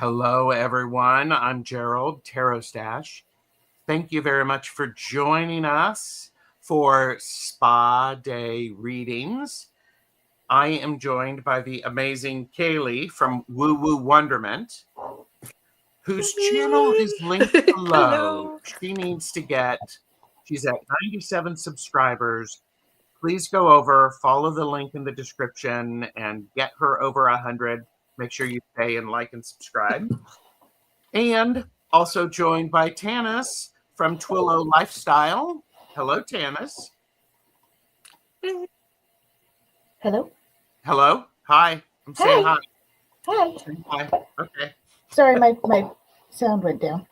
Hello, everyone. I'm Gerald, Tarot Stash. Thank you very much for joining us for Spa Day readings. I am joined by the amazing Caleigh from Woo Woo Wonderment, whose channel is linked below. She's at 97 subscribers. Please go over, follow the link in the description, and get her over 100. Make sure you stay and like and subscribe. And also joined by Tanys from Twillo Lifestyle. Hello, Tanys. Hello. Hello. Hi. I'm saying hi. Hi. Hi. Okay. Sorry, my sound went down.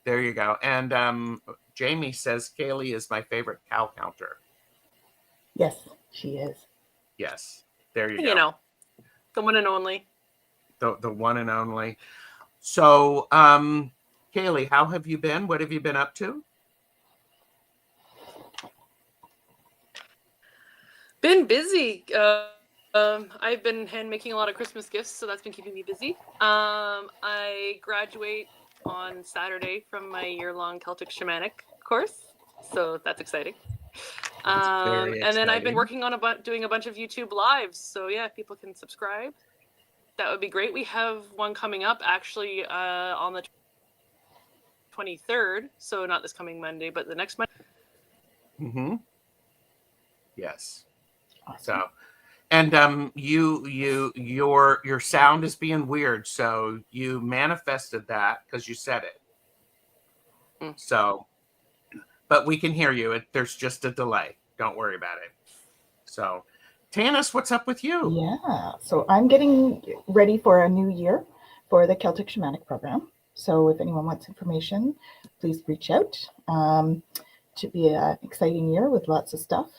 There you go. And Jamie says Caleigh is my favorite cow counter. Yes, she is. Yes. There you go. You know, the one and only. The one and only. So, Caleigh, how have you been? What have you been up to? Been busy. I've been hand making a lot of Christmas gifts, so that's been keeping me busy. I graduate on Saturday from my year-long Celtic Shamanic course, so that's exciting. And then I've been working on doing a bunch of YouTube lives, so yeah, people can subscribe. That would be great. We have one coming up actually on the 23rd, so not this coming Monday, but the next Monday. Mm-hmm. Yes. Awesome. So, and your sound is being weird, so you manifested that because you said it. So, but we can hear you. There's just a delay. Don't worry about it. So, Tanys, what's up with you? Yeah, so I'm getting ready for a new year for the Celtic Shamanic program. So if anyone wants information, please reach out. Should be an exciting year with lots of stuff.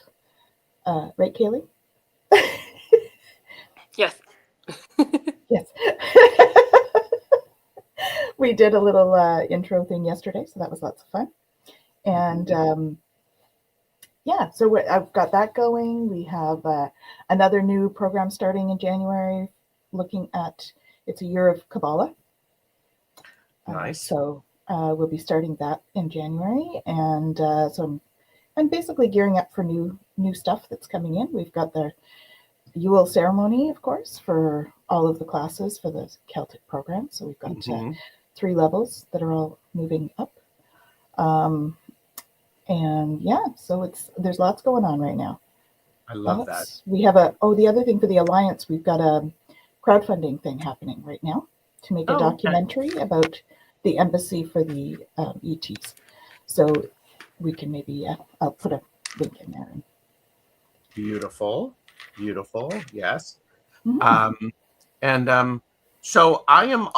Right, Caleigh? Yes. Yes. We did a little intro thing yesterday, so that was lots of fun. And yeah, so I've got that going. We have another new program starting in January, looking at, it's a year of Kabbalah. Nice. So we'll be starting that in January. And so I'm basically gearing up for new stuff that's coming in. We've got the Yule ceremony, of course, for all of the classes for the Celtic program. So we've got 3 levels that are all moving up. And yeah, so there's lots going on right now. I love that. We have the other thing for the Alliance, we've got a crowdfunding thing happening right now to make a documentary about the embassy for the ETs. So we can maybe, I'll put a link in there. Beautiful. Yes. Mm-hmm. So I'm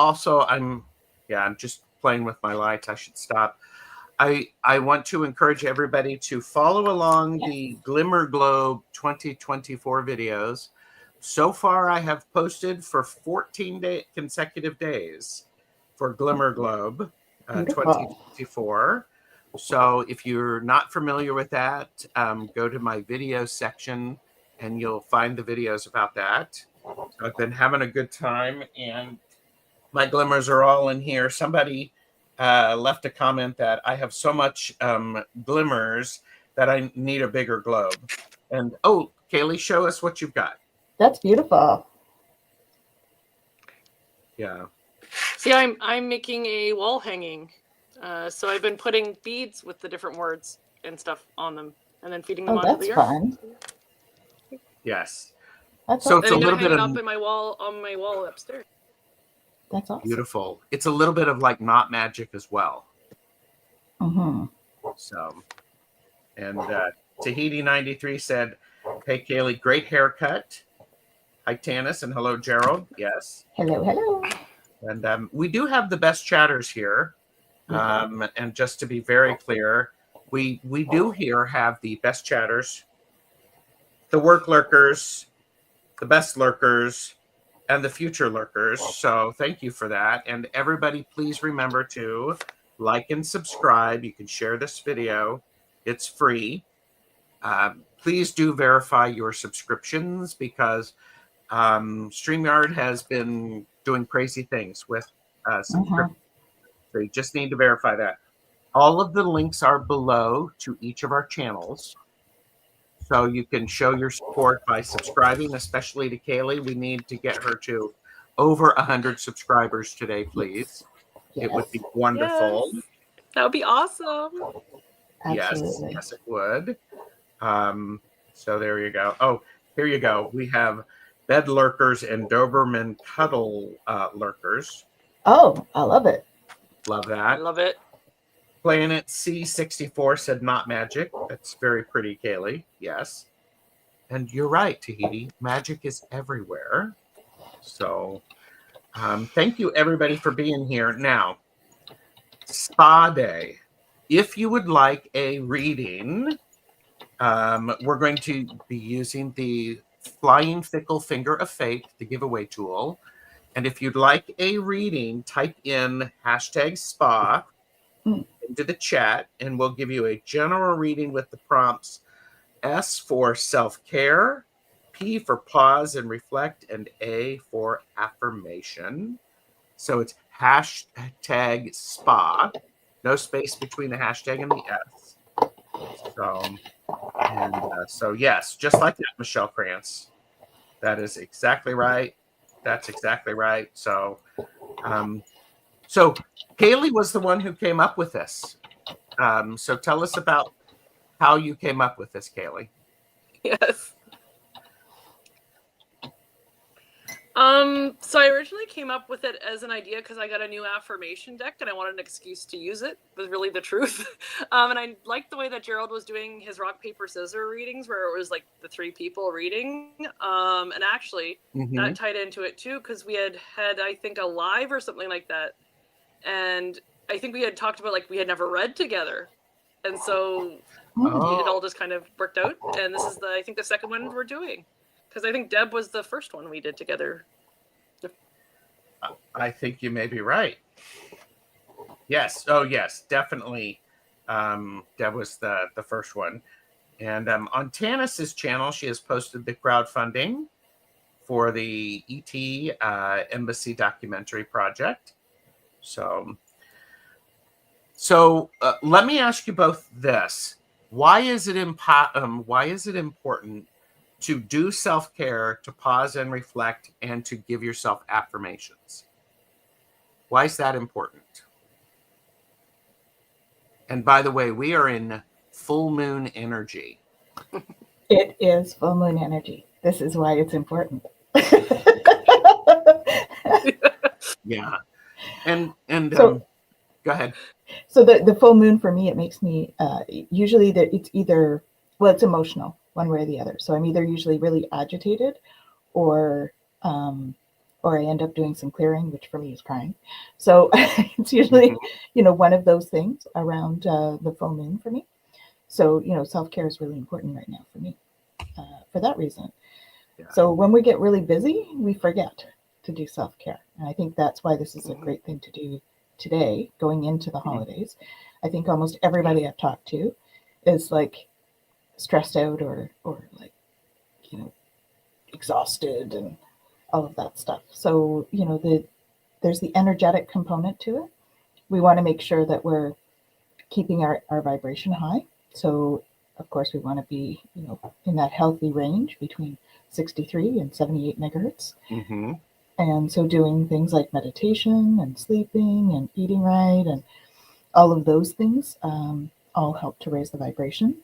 just playing with my lights. I should stop. I want to encourage everybody to follow along the Glimmer Globe 2024 videos. So far, I have posted for 14 consecutive days for Glimmer Globe 2024. So if you're not familiar with that, go to my video section and you'll find the videos about that. So I've been having a good time and my glimmers are all in here. Somebody left a comment that I have so much glimmers that I need a bigger globe. And Caleigh, show us what you've got. That's beautiful. Yeah. See, I'm making a wall hanging. So I've been putting beads with the different words and stuff on them, and then feeding them onto the earth. Fun. Yes. That's so awesome. it's a little bit up in my wall on my wall upstairs. That's awesome. Beautiful. It's a little bit of like knot magic as well. Mm-hmm. So, and Tahiti 93 said, "Hey Caleigh, great haircut." Hi Tanys and hello Gerald. Yes. Hello. And we do have the best chatters here. And just to be very clear, we do here have the best chatters, the work lurkers, the best lurkers, and the future lurkers. So thank you for that. And everybody, please remember to like and subscribe. You can share this video. It's free. Please do verify your subscriptions because StreamYard has been doing crazy things with Mhm. so you just need to verify that. All of the links are below to each of our channels. So you can show your support by subscribing, especially to Caleigh. We need to get her to over 100 subscribers today, please. It would Yes, be Yes, wonderful. that would be awesome. Yes, absolutely. yes, it would. Um, so there you go. Oh, here you go. We have bed lurkers and Doberman cuddle lurkers. Oh, I love it. Love I that. love it. Planet C64 said not magic. That's very pretty, Caleigh. Yes. And you're right, Tahiti. Magic is everywhere. So thank you, everybody, for being here. Now, Spa Day. If you would like a reading, we're going to be using the Flying Fickle Finger of Fate, the giveaway tool. And if you'd like a reading, type in hashtag spa Mm. into the chat, and we'll give you a general reading with the prompts S for self-care, P for pause and reflect, and A for affirmation. So it's hashtag spa, no space between the hashtag and the S. So yes, just like that, Michelle Krantz. That is exactly right. That's exactly right. So Caleigh was the one who came up with this. So tell us about how you came up with this, Caleigh. Yes. So I originally came up with it as an idea because I got a new affirmation deck and I wanted an excuse to use it, was really the truth. And I liked the way that Gerald was doing his rock, paper, scissors readings where it was like the three people reading. And actually that tied into it too, because we had, I think, a live or something like that. And I think we had talked about like we had never read together. And so it all just kind of worked out. And this is I think the second one we're doing. Because I think Deb was the first one we did together. I think you may be right. Yes. Oh, yes, definitely. Deb was the first one. And on Tanys's channel, she has posted the crowdfunding for the ET Embassy documentary project. So let me ask you both this: why is it important to do self-care, to pause and reflect, and to give yourself affirmations? Why is that important? And by the way, we are in full moon energy. It is full moon energy. This is why it's important. Yeah. And So, go ahead. so the full moon for me, it makes me usually that it's either, well, it's emotional one way or the other. So I'm either usually really agitated or I end up doing some clearing, which for me is crying. So it's usually, one of those things around the full moon for me. So, self-care is really important right now for me for that reason. Yeah. So when we get really busy, we forget to do self-care. And I think that's why this is a great thing to do today, going into the holidays. I think almost everybody I've talked to is like stressed out or like, exhausted and all of that stuff. So, there's the energetic component to it. We want to make sure that we're keeping our vibration high. So, of course, we want to be, in that healthy range between 63 and 78 megahertz. Mm-hmm. And so doing things like meditation and sleeping and eating right and all of those things all help to raise the vibration.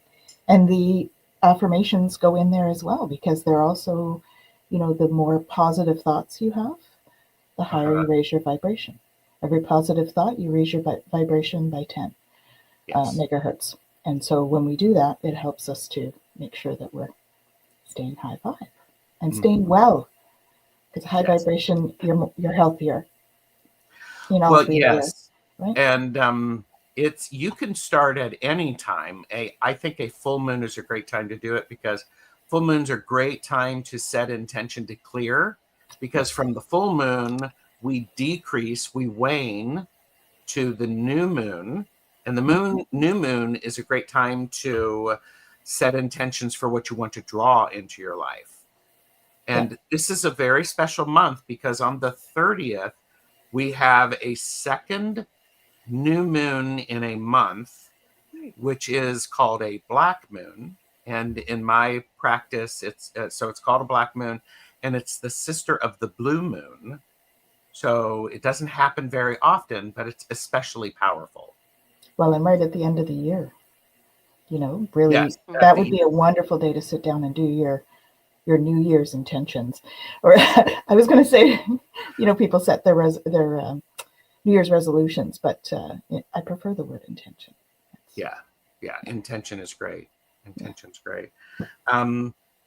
And the affirmations go in there as well because they're also, the more positive thoughts you have, the higher you raise your vibration. Every positive thought, you raise your vibration by 10 megahertz. And so when we do that, it helps us to make sure that we're staying high vibe and staying well. Because high vibration, you're healthier. In all three areas, right? And you can start at any time. I think a full moon is a great time to do it because full moons are a great time to set intention to clear. Because from the full moon, we wane to the new moon. And the new moon is a great time to set intentions for what you want to draw into your life. And this is a very special month because on the 30th, we have a second new moon in a month, which is called a black moon. And in my practice, it's called a black moon, and it's the sister of the blue moon. So it doesn't happen very often, but it's especially powerful. Well, I'm right at the end of the year. Really, Yes, that would be a wonderful day to sit down and do your New Year's intentions. Or I was going to say, people set their New Year's resolutions, but I prefer the word intention. Yeah. Intention is great. Intention's great.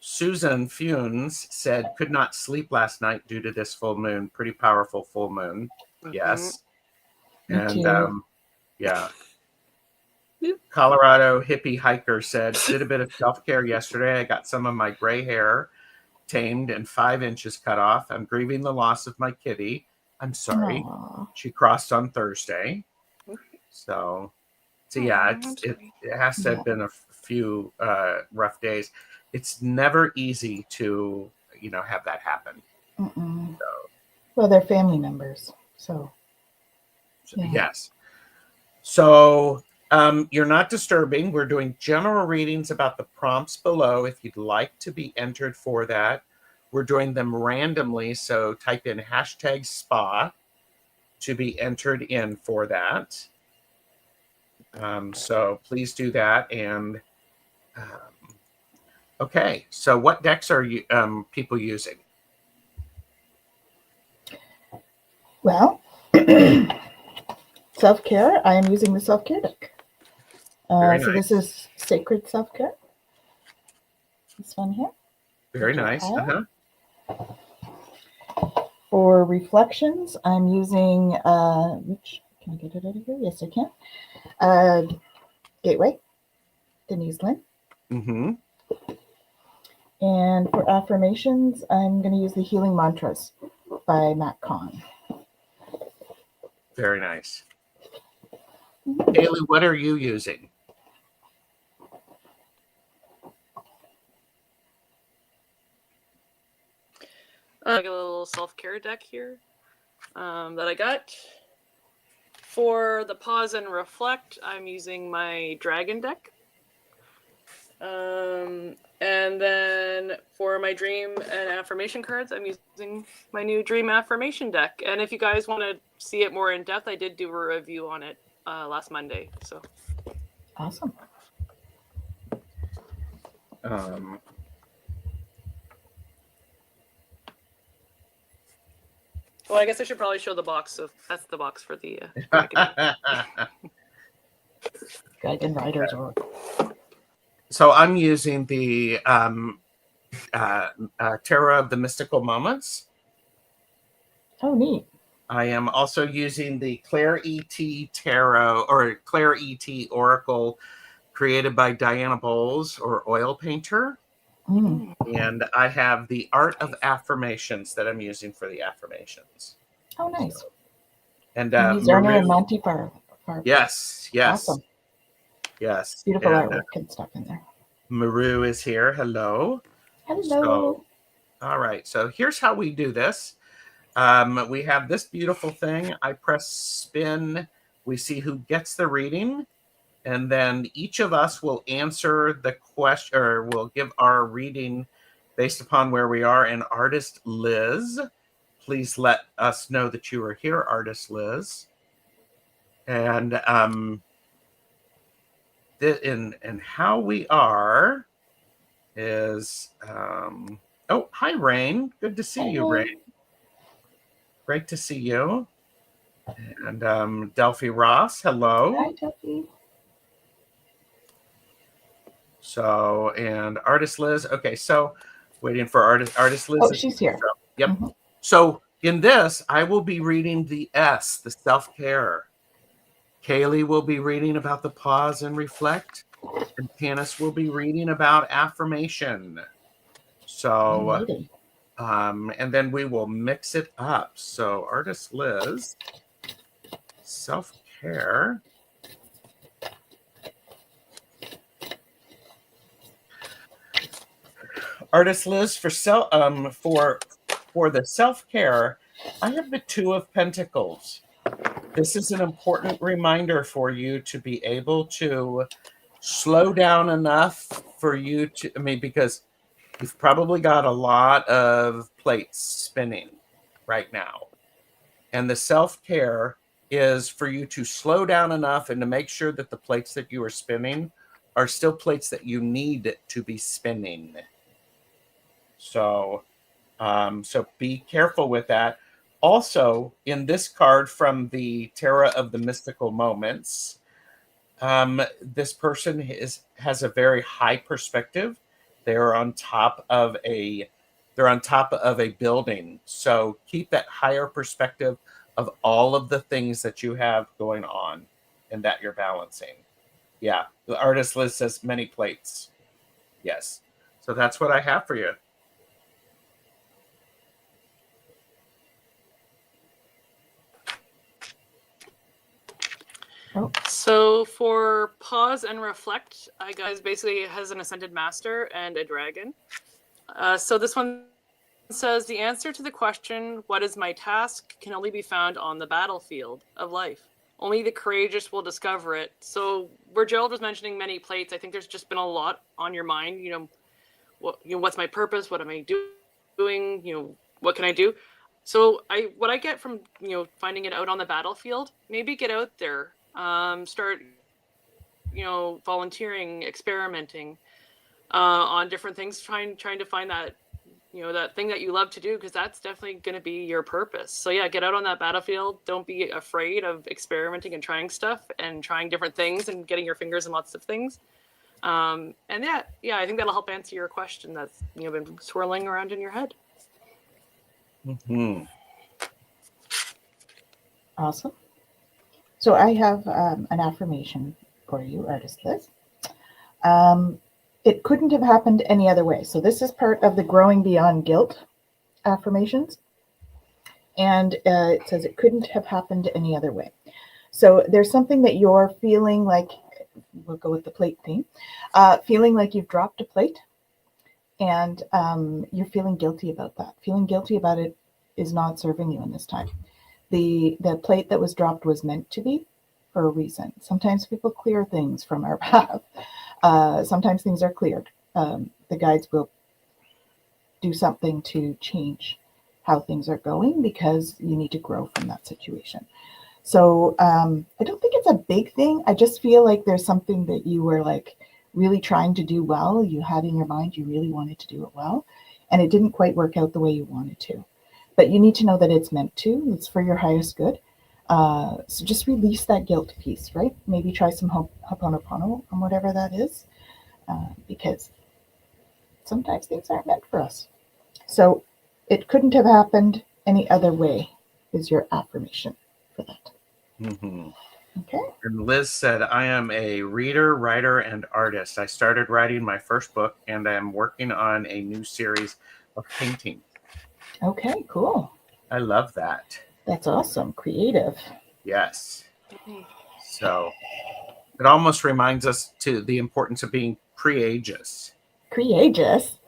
Susan Funes said, could not sleep last night due to this full moon. Pretty powerful full moon. Yes. Me And too. yeah. Yep. Colorado hippie hiker said, did a bit of self-care yesterday. I got some of my gray hair tamed and 5 inches cut off. I'm grieving the loss of my kitty. I'm sorry. Aww. She crossed on Thursday. So yeah, it has to have been a few rough days. It's never easy to have that happen. So. Well, they're family members, so yeah. Yes. So you're not disturbing. We're doing general readings about the prompts below if you'd like to be entered for that. We're doing them randomly, so type in #spa to be entered in for that. So please do that. And okay, so what decks are you people using? Well, self-care. I am using the self-care deck. Very so nice. this is Sacred Self-Care. This one here. Very nice. For reflections, I'm using which can I get it out of here? Yes, I can. Gateway, Denise Lynn. Mm-hmm. And for affirmations, I'm going to use the Healing Mantras by Matt Kahn. Very nice. Caleigh, what are you using? I got a little self-care deck here that I got. For the pause and reflect, I'm using my dragon deck. And then for my dream and affirmation cards, I'm using my new dream affirmation deck. And if you guys want to see it more in depth, I did do a review on it last Monday. So awesome. Well, I guess I should probably show the box. So that's the box for the Dragon Riders Oracle. So I'm using the Tarot of the Mystical Moments. Oh, neat. I am also using the Claire E.T. Tarot or Claire E.T. Oracle created by Diana Bowles or Oil Painter. And I have the Art of Affirmations that I'm using for the affirmations. Oh, nice. And these are and Monty Farr. Yes. Awesome. Yes. Beautiful artwork and stuff in there. Maru is here. Hello. So, all right. So here's how we do this. We have this beautiful thing. I press spin. We see who gets the reading. And then each of us will answer the question, or we'll give our reading based upon where we are. And artist Liz, please let us know that you are here, artist Liz. And and how we are is oh, hi Rain, good to see you, Rain. Great to see you. And Delphi Ross, hello. Hi, Delphi. So, and artist Liz. Okay, so waiting for artist Liz. Oh, she's here. So, yep. So in this, I will be reading the S, the self-care. Caleigh will be reading about the pause and reflect, and Tanys will be reading about affirmation. So, and then we will mix it up. So, artist Liz, self-care. Artist Liz, for the self-care, I have the Two of Pentacles. This is an important reminder for you to be able to slow down enough for you to, because you've probably got a lot of plates spinning right now. And the self-care is for you to slow down enough and to make sure that the plates that you are spinning are still plates that you need to be spinning. So, so be careful with that. Also, in this card from the Tarot of the Mystical Moments, this person has a very high perspective. They're on top of a building. So keep that higher perspective of all of the things that you have going on and that you're balancing. Yeah, the artist Liz says many plates. Yes. So that's what I have for you. So for pause and reflect, I guys basically has an ascended master and a dragon. So this one says the answer to the question, "What is my task?" can only be found on the battlefield of life. Only the courageous will discover it. So where Gerald was mentioning many plates, I think there's just been a lot on your mind. What's my purpose? What am I doing? What can I do? So what I get from finding it out on the battlefield, maybe get out there, start volunteering, experimenting on different things, trying to find that that thing that you love to do, because that's definitely going to be your purpose. So yeah, get out on that battlefield. Don't be afraid of experimenting and trying stuff and trying different things and getting your fingers in lots of things. And yeah, I think that'll help answer your question that's been swirling around in your head. Mm-hmm. Awesome. So I have an affirmation for you, Artist Liz. It couldn't have happened any other way. So this is part of the Growing Beyond Guilt affirmations. And it says it couldn't have happened any other way. So there's something that you're feeling like, we'll go with the plate theme, feeling like you've dropped a plate, and you're feeling guilty about that. Feeling guilty about it is not serving you in this time. The plate that was dropped was meant to be for a reason. Sometimes people clear things from our path. Sometimes things are cleared. The guides will do something to change how things are going because you need to grow from that situation. So I don't think it's a big thing. I just feel like there's something that you were like really trying to do well. You had in your mind, you really wanted to do it well, and it didn't quite work out the way you wanted to. But you need to know that it's meant to. It's for your highest good. So just release that guilt piece, right? Maybe try some Ho'oponopono on whatever that is, because sometimes things aren't meant for us. So it couldn't have happened any other way is your affirmation for that. Mm-hmm. Okay. And Liz said, I am a reader, writer, and artist. I started writing my first book, and I am working on a new series of painting. Okay, cool. I love that. That's awesome. Creative. Yes. So it almost reminds us to the importance of being courageous. Courageous.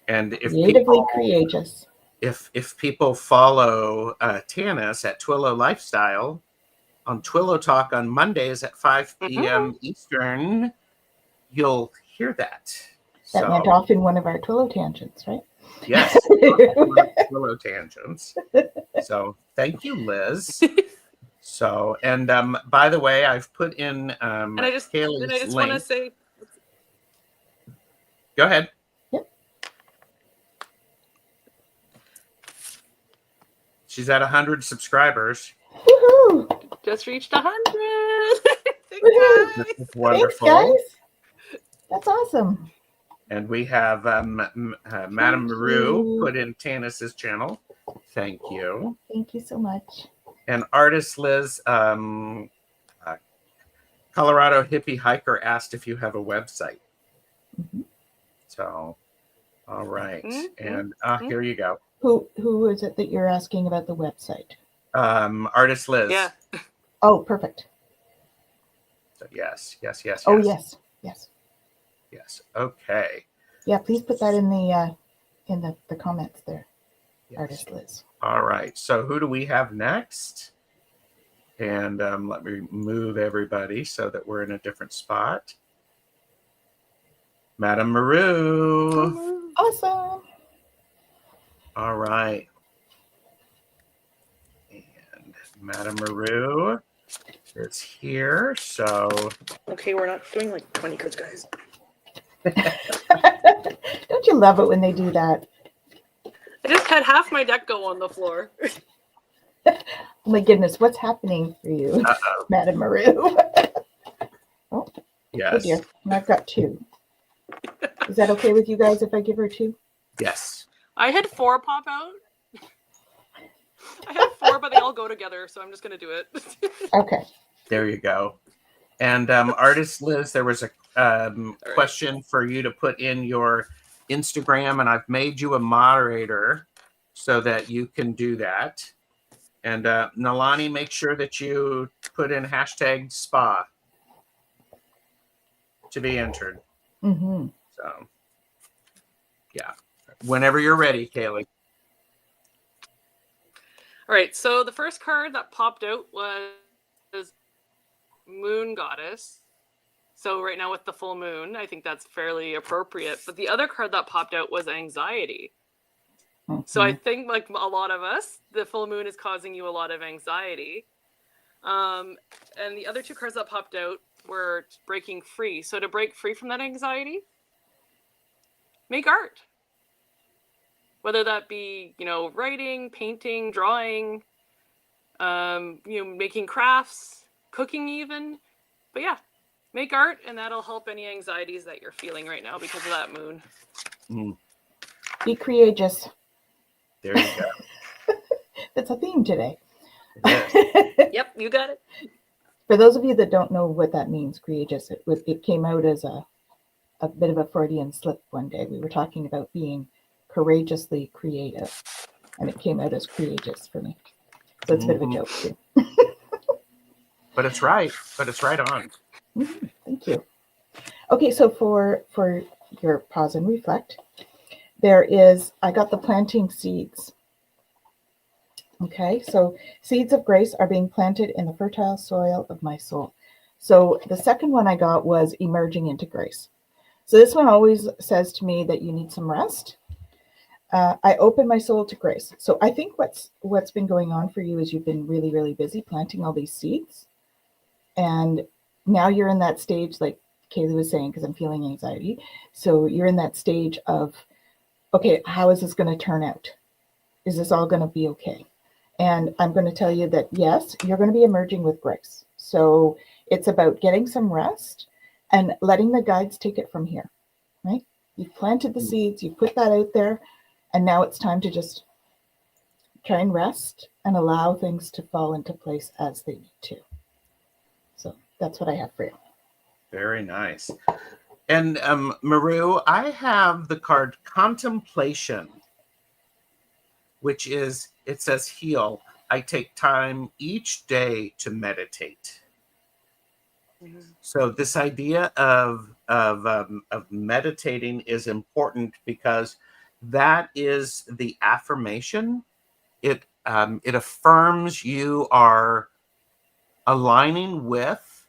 And if Creatively courageous. If people follow Tanys at Twillo Lifestyle on Twillo Talk on Mondays at 5 p.m. Eastern, you'll hear that. That went off in one of our Twillo tangents, right? Yes, Twillo tangents. So thank you, Liz. So, and by the way, I've put in and I just Caleigh's want to say, go ahead. Yep. She's at 100 subscribers. Woohoo! Just reached 100. Thanks, This is wonderful. Thanks, guys. That's awesome. And we have Madame Maru put in Tanys's channel. Thank you. Thank you so much. And artist Liz, Colorado hippie hiker asked if you have a website. Mm-hmm. So, all right. And here you go. Who is it that you're asking about the website? Artist Liz. Yeah. Oh, perfect. So yes. Oh, yes. Yes. Okay. Yeah, please put that in the comments there, Yes. Artist Liz. All right. So who do we have next? And let me move everybody so that we're in a different spot. Madame Maru. Awesome. All right. And Madame Maru is here. So Okay, we're not doing like 20 cards, guys. Don't you love it when they do that? I just had half my deck go on the floor. Oh my goodness, what's happening for you, Madame Maru? Oh, yes. dear. And I've got 2. Is that okay with you guys if I give her 2? Yes. I had 4 pop out. I had 4, but they all go together, so I'm just going to do it. Okay. There you go. And Artist Liz, there was a question for you to put in your Instagram, and I've made you a moderator so that you can do that. And Nalani, make sure that you put in hashtag spa to be entered. Mm-hmm. So, yeah. Whenever you're ready, Caleigh. All right, so the first card that popped out was Moon Goddess. So right now with the full moon, I think that's fairly appropriate. But the other card that popped out was Anxiety. Mm-hmm. So I think, like a lot of us, the full moon is causing you a lot of anxiety. And the other 2 cards that popped out were breaking free. So to break free from that anxiety, make art. Whether that be, writing, painting, drawing, making crafts, cooking even. But yeah, make art, and that'll help any anxieties that you're feeling right now because of that moon. Mm, Be courageous. there you go. That's a theme today. Yep, you got it. For those of you that don't know what that means, courageous, it came out as a bit of a Freudian slip one day. We were talking about being courageously creative, and it came out as courageous for me. So it's a bit of a joke too. But it's right. But it's right on. Mm-hmm. Thank you. Okay, so for your pause and reflect, I got the planting seeds. Okay, so seeds of grace are being planted in the fertile soil of my soul. So the second one I got was emerging into grace. So this one always says to me that you need some rest. I open my soul to grace. So I think what's been going on for you is you've been really, really busy planting all these seeds. And now you're in that stage, like Caleigh was saying, because I'm feeling anxiety. So you're in that stage of, okay, how is this going to turn out? Is this all going to be okay? And I'm going to tell you that, yes, you're going to be emerging with grace. So it's about getting some rest and letting the guides take it from here, right? You've planted the seeds, you put that out there, and now it's time to just try and rest and allow things to fall into place as they need to. So that's what I have for you. Very nice. And Maru, I have the card Contemplation, which is, it says heal. I take time each day to meditate. Mm-hmm. So this idea of meditating is important because that is the affirmation. It affirms you are aligning with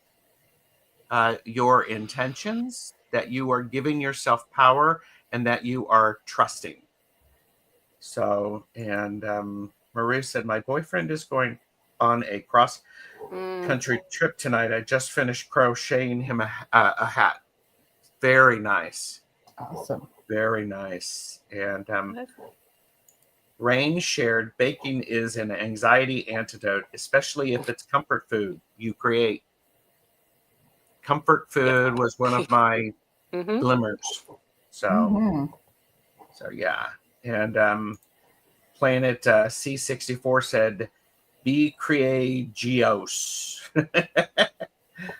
your intentions, that you are giving yourself power, and that you are trusting. So, and Marie said, my boyfriend is going on a cross-country trip tonight. I just finished crocheting him a hat. Very nice. Awesome. Very nice. And Rain shared, baking is an anxiety antidote, especially if it's comfort food you create. Comfort food was one of my glimmers. So, so yeah. And Planet C64 said, be courageous.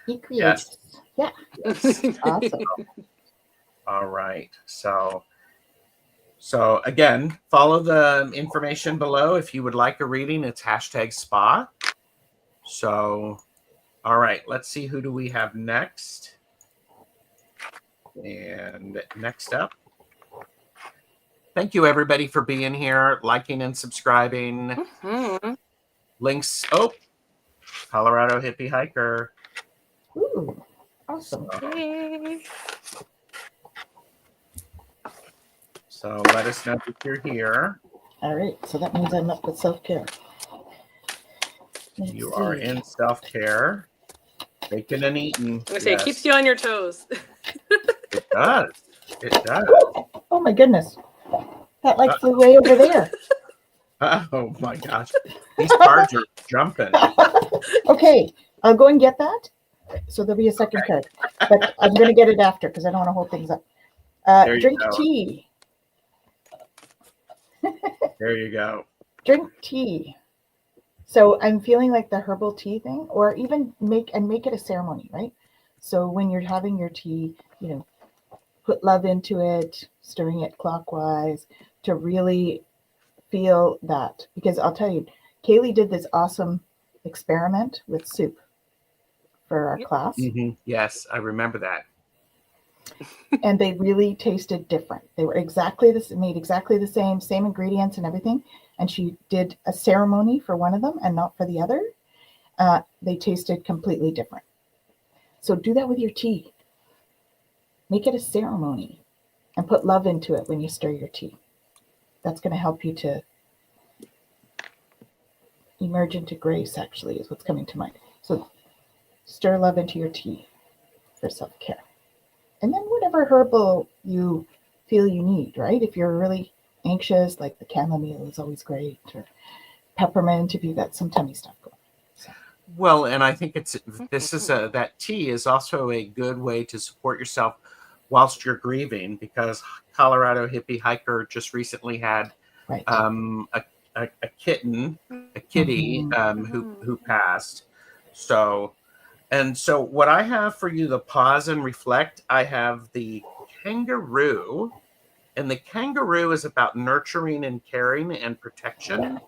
Be courageous. Yes. Yeah. Yes. Awesome. All right. So again, follow the information below. If you would like a reading, it's hashtag spa. So, all right, let's see, who do we have next? And next up, Thank you, everybody, for being here, liking and subscribing. Mhm. Links. Oh, Colorado Hippie Hiker. Ooh, awesome. Yay. So let us know if you're here. All right, so that means I'm up with self-care. You are in self-care. Baking and eating. I say it Yes, keeps you on your toes. it does. It does. Oh my goodness, that like flew way over there. Oh my gosh. These cards are jumping. Okay, I'll go and get that. So there'll be a second card, but I'm going to get it after because I don't want to hold things up. There you Drink go. tea. There you go. Drink tea. So I'm feeling like the herbal tea thing, or even make it a ceremony, right? So when you're having your tea, put love into it, stirring it clockwise to really feel that. Because I'll tell you, Caleigh did this awesome experiment with soup for our Yep. class, Yes, I remember that. and they really tasted different. They were made exactly the same ingredients and everything. And she did a ceremony for one of them and not for the other. They tasted completely different. So do that with your tea. Make it a ceremony and put love into it when you stir your tea. That's going to help you to emerge into grace, actually, is what's coming to mind. So stir love into your tea for self-care. And then whatever herbal you feel you need, right? If you're really anxious, like the chamomile is always great, or peppermint if you've got some tummy stuff going. Well, and I think that tea is also a good way to support yourself whilst you're grieving, because Colorado Hippie Hiker just recently had Right. a kitten, a kitty, who passed. So what I have for you, the pause and reflect, I have the kangaroo, and the kangaroo is about nurturing and caring and protection.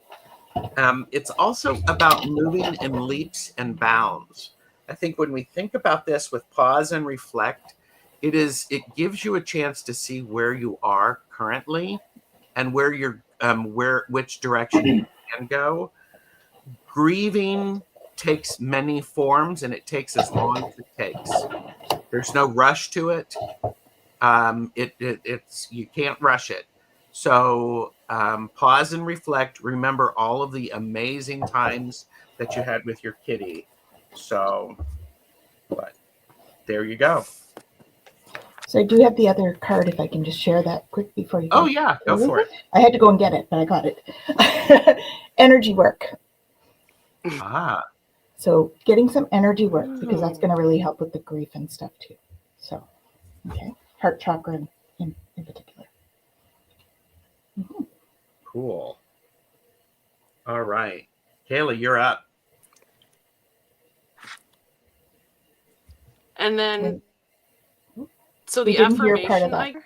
It's also about moving in leaps and bounds. I think when we think about this with pause and reflect, it gives you a chance to see where you are currently and where you're which direction you can go. Grieving takes many forms, and it takes as long as it takes. There's no rush to it. It's you can't rush it. So pause and reflect. Remember all of the amazing times that you had with your kitty. So, but there you go. So I do have the other card, if I can just share that quick before you go. Oh yeah, go for it. I had to go and get it, but I got it. Energy work. Ah, So getting some energy work, because that's going to really help with the grief and stuff too. So, okay. Heart chakra in particular. cool. All right, Caleigh, you're up. And then, so We the didn't hear part of affirmation.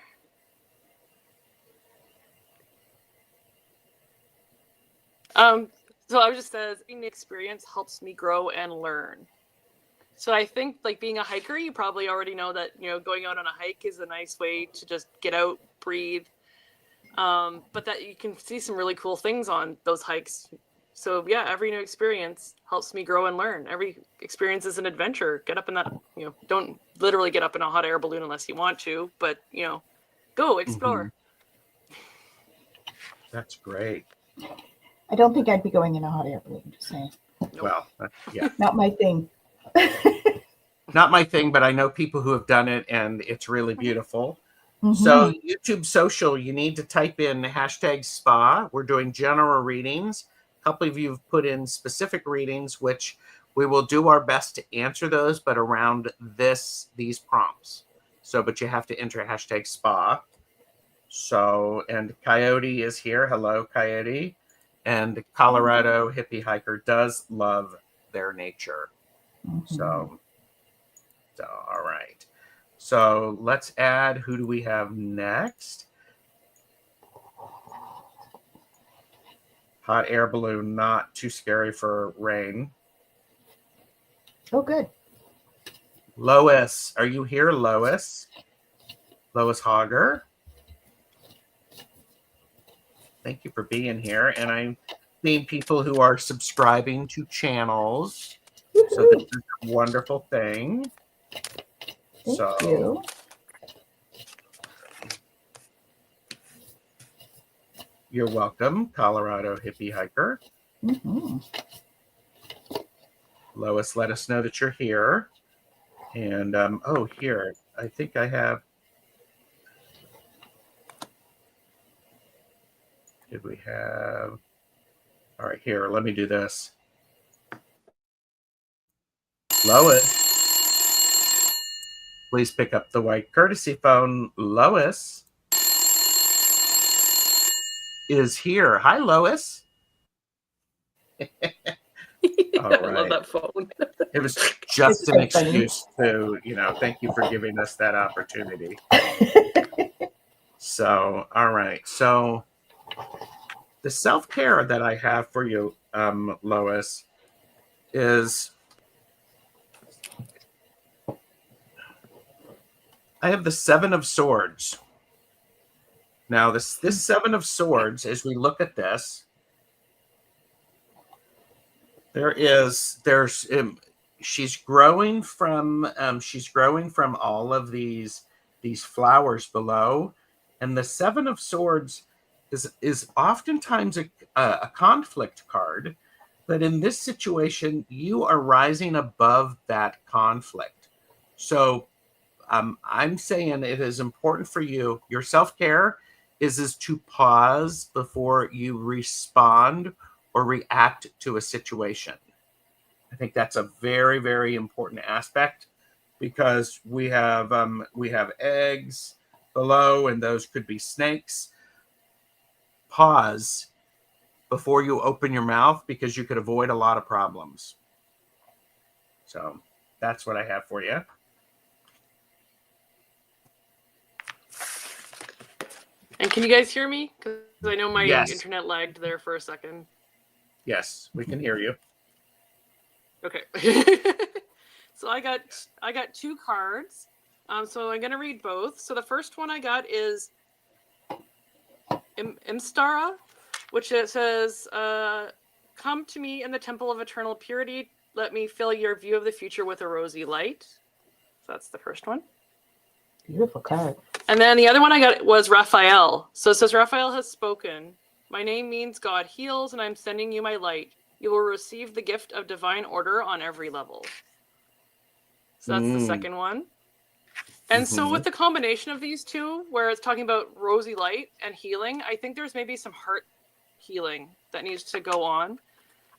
So I was just says, being the experience helps me grow and learn. So I think, like, being a hiker, you probably already know that, going out on a hike is a nice way to just get out, breathe. But that you can see some really cool things on those hikes. So yeah, every new experience helps me grow and learn. Every experience is an adventure. Get up in that, don't literally get up in a hot air balloon unless you want to, but go explore. That's great. I don't think I'd be going in a hot air balloon, just saying. Nope. Well, yeah. Not my thing. Not my thing, but I know people who have done it, and it's really beautiful. Mm-hmm. So YouTube social, you need to type in #spa. We're doing general readings. A couple of you have put in specific readings, which we will do our best to answer those, but around these prompts. So, but you have to enter #spa. So, and Coyote is here. Hello, Coyote. And Colorado Hippie Hiker does love their nature. So, all right. So let's add, who do we have next? Hot air balloon, not too scary for rain. Oh, good. Lois, are you here, Lois? Lois Hogger? Thank you for being here. And I'm seeing people who are subscribing to channels. So this is a wonderful thing. Thank you. You're welcome, Colorado hippie hiker. Mm-hmm. Lois, let us know that you're here. And oh, here, I think I have. Did we have? All right, here, let me do this. Lois, please pick up the white courtesy phone. Lois is here. Hi, Lois. All I right. love that phone. It was just It's an so funny. excuse to, thank you for giving us that opportunity. So, all right. So, the self-care that I have for you, Lois, is I have the Seven of Swords. Now, this Seven of Swords, as we look at this, she's growing from all of these flowers below, and the Seven of Swords is oftentimes a conflict card, but in this situation you are rising above that conflict. So I'm saying it is important for you. Your self-care is to pause before you respond or react to a situation. I think that's a very, very important aspect, because we have eggs below, and those could be snakes. Pause before you open your mouth, because you could avoid a lot of problems. So that's what I have for you. And can you guys hear me? Because I know my Yes. internet lagged there for a second. Yes, we can hear you. Okay. So I got two cards. So I'm gonna read both. So the first one I got is Imstara, which it says, "Come to me in the temple of eternal purity. Let me fill your view of the future with a rosy light." So that's the first one. Beautiful card. And then the other one I got was Raphael. So it says, "Raphael has spoken. My name means God heals, and I'm sending you my light. You will receive the gift of divine order on every level." So that's the second one. And so with the combination of these two, where it's talking about rosy light and healing, I think there's maybe some heart healing that needs to go on.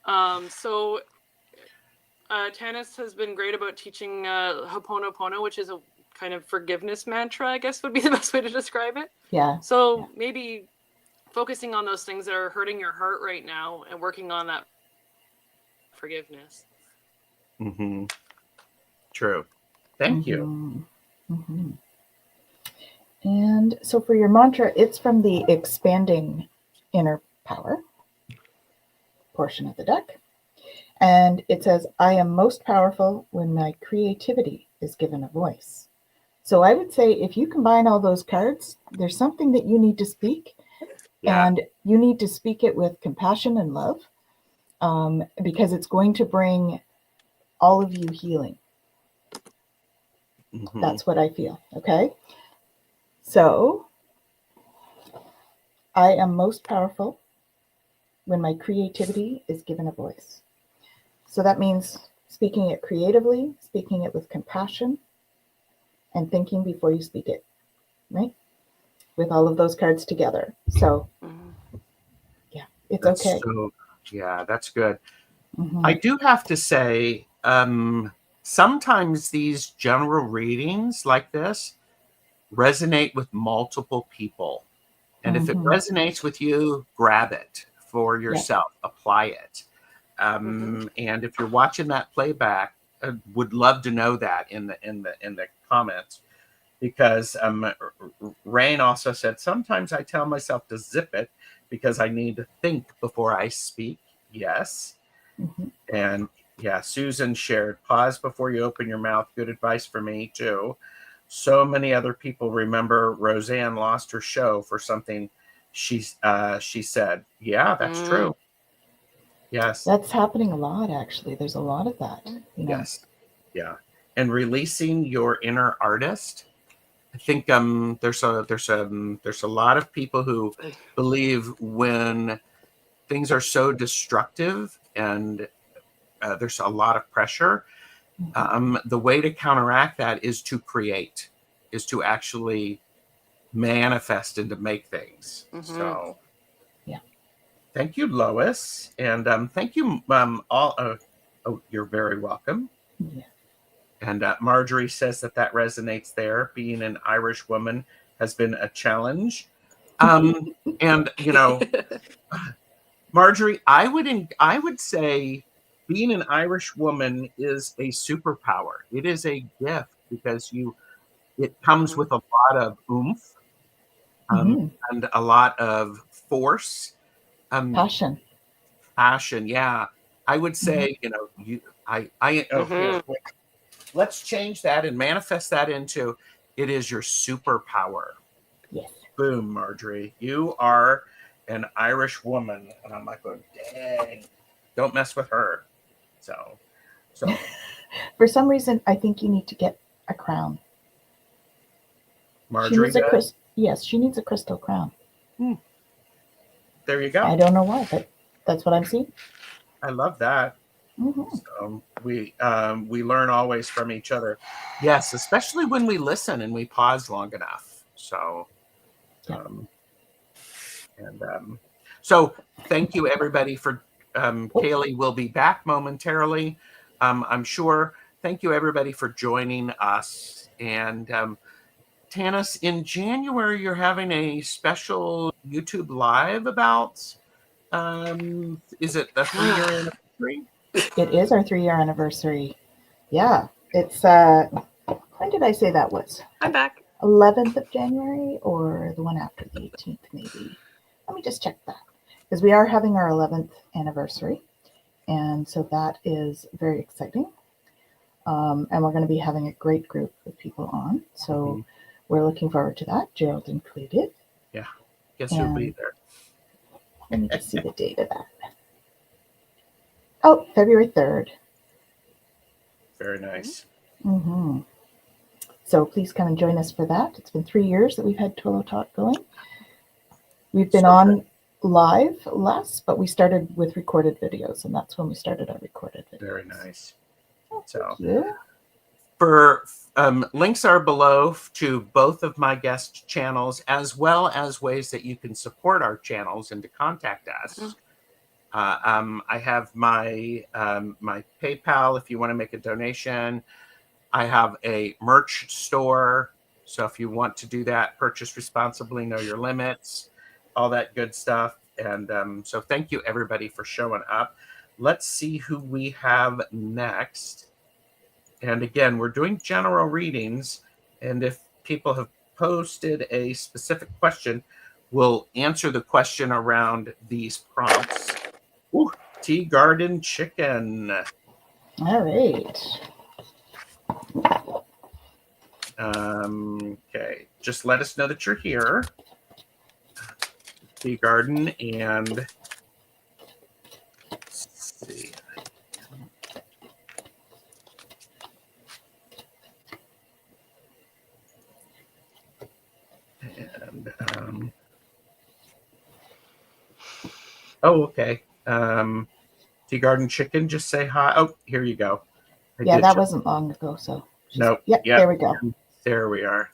Tanys has been great about teaching Ho'oponopono, which is a kind of forgiveness mantra, I guess would be the best way to describe it. Yeah. So maybe focusing on those things that are hurting your heart right now and working on that forgiveness. Mm-hmm. True. Thank you. Mm-hmm. And so for your mantra, it's from the Expanding Inner Power portion of the deck. And it says, "I am most powerful when my creativity is given a voice." So I would say if you combine all those cards, there's something that you need to speak. Yeah. And you need to speak it with compassion and love, because it's going to bring all of you healing. Mm-hmm. That's what I feel. Okay. So I am most powerful when my creativity is given a voice. So that means speaking it creatively, speaking it with compassion, and thinking before you speak it, right? With all of those cards together. So yeah, that's okay. Yeah, that's good. I do have to say, sometimes these general readings like this resonate with multiple people. And if it resonates with you, grab it for yourself, apply it. And if you're watching that playback, I would love to know that in the comments, because Rain also said, "Sometimes I tell myself to zip it because I need to think before I speak." Yes. And yeah, Susan shared, "Pause before you open your mouth." Good advice for me too. So many other people remember Roseanne lost her show for something she said, yeah, that's true. Yes. That's happening a lot, actually. There's a lot of that. You know. Yes. Yeah. And releasing your inner artist. I think there's a lot of people who believe when things are so destructive and there's a lot of pressure, the way to counteract that is to create, is to actually manifest and to make things. So yeah. Thank you, Lois, and thank you all. Oh, you're very welcome. Yeah. And Marjorie says that resonates there. Being an Irish woman has been a challenge. And you know, Marjorie, I would say being an Irish woman is a superpower. It is a gift because it comes with a lot of oomph, and a lot of force, passion. Yeah, I would say, here, let's change that and manifest that into it is your superpower. Yes. Boom, Marjorie, you are an Irish woman, and I'm like, dang, don't mess with her. So for some reason, I think you need to get a crown. Marjorie does? Yes, she needs a crystal crown. There you go. I don't know why, but that's what I'm seeing. I love that. So we learn always from each other. Yes, especially when we listen and we pause long enough. So, so thank you everybody for. Caleigh will be back momentarily, I'm sure. Thank you everybody for joining us. And Tanys, in January, you're having a special YouTube live about. Is it the 3-year anniversary? It is our 3-year anniversary. Yeah, it's when did I say that was? I'm back. 11th of January or the one after the 18th, maybe. Let me just check that, because we are having our 11th anniversary, and so that is very exciting. And we're going to be having a great group of people on, so we're looking forward to that, Gerald included. Yeah, guess who'll be there. Let me just see the date of that. Oh, February 3rd. Very nice. So please come and join us for that. It's been 3 years that we've had Tolo Talk going. We've been on live less, but we started with recorded videos, and that's when we started our recorded videos. Very nice. Thank you. For links are below to both of my guest channels, as well as ways that you can support our channels and to contact us. I have my my PayPal if you want to make a donation. I have a merch store, so if you want to do that, purchase responsibly, know your limits, all that good stuff. And so thank you everybody for showing up. Let's see who we have next. And again, we're doing general readings, and if people have posted a specific question, we'll answer the question around these prompts. Ooh, Tea Garden Chicken. All right. Okay, just let us know that you're here. Tea Garden, and let's see. And oh, okay. Tea Garden Chicken, just say hi. Oh, here you go. That wasn't long ago, so nope. Yep, there we go. There we are.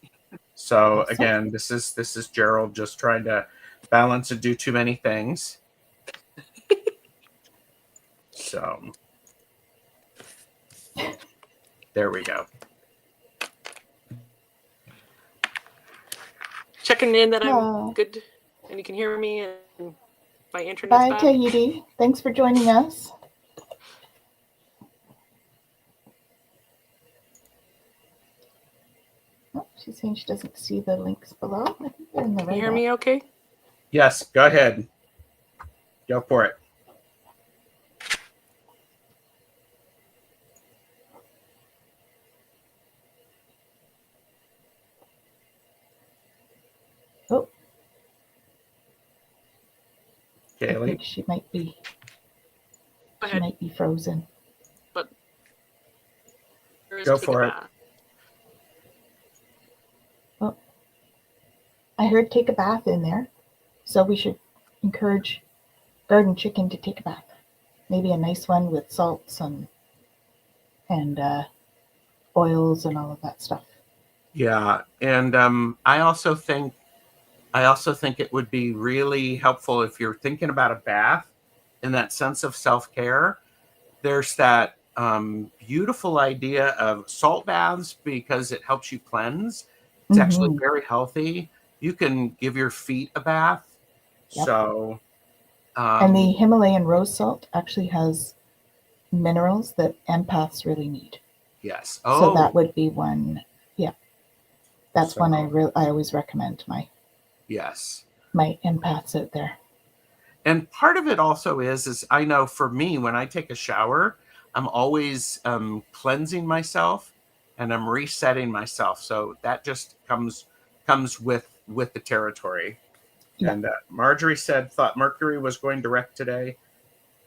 So again, this is Gerald just trying to balance and do too many things. So there we go. Checking in that I'm good and you can hear me and my internet's Bye, back. Tahiti. Thanks for joining us. Oh, she's saying she doesn't see the links below. I think they're in the right. Can you hear me okay? Yes, go ahead. Go for it. Oh. I Caleigh. think she might be. Go She ahead. might be frozen. But there is Go take for a it. bath. Well, I heard take a bath in there, so we should encourage garden chicken to take a bath. Maybe a nice one with salts and oils and all of that stuff. Yeah, and I also think it would be really helpful if you're thinking about a bath in that sense of self-care. There's that beautiful idea of salt baths because it helps you cleanse. It's actually Mm-hmm. very healthy. You can give your feet a bath. Yep. So, And the Himalayan rose salt actually has minerals that empaths really need. yes. So that Oh, would be one. Yeah, that's so one I always recommend to yes. my empaths out there. And part of it also is I know for me, when I take a shower, I'm always cleansing myself and I'm resetting myself. So that just comes with the territory. Yeah. And Marjorie thought Mercury was going direct today.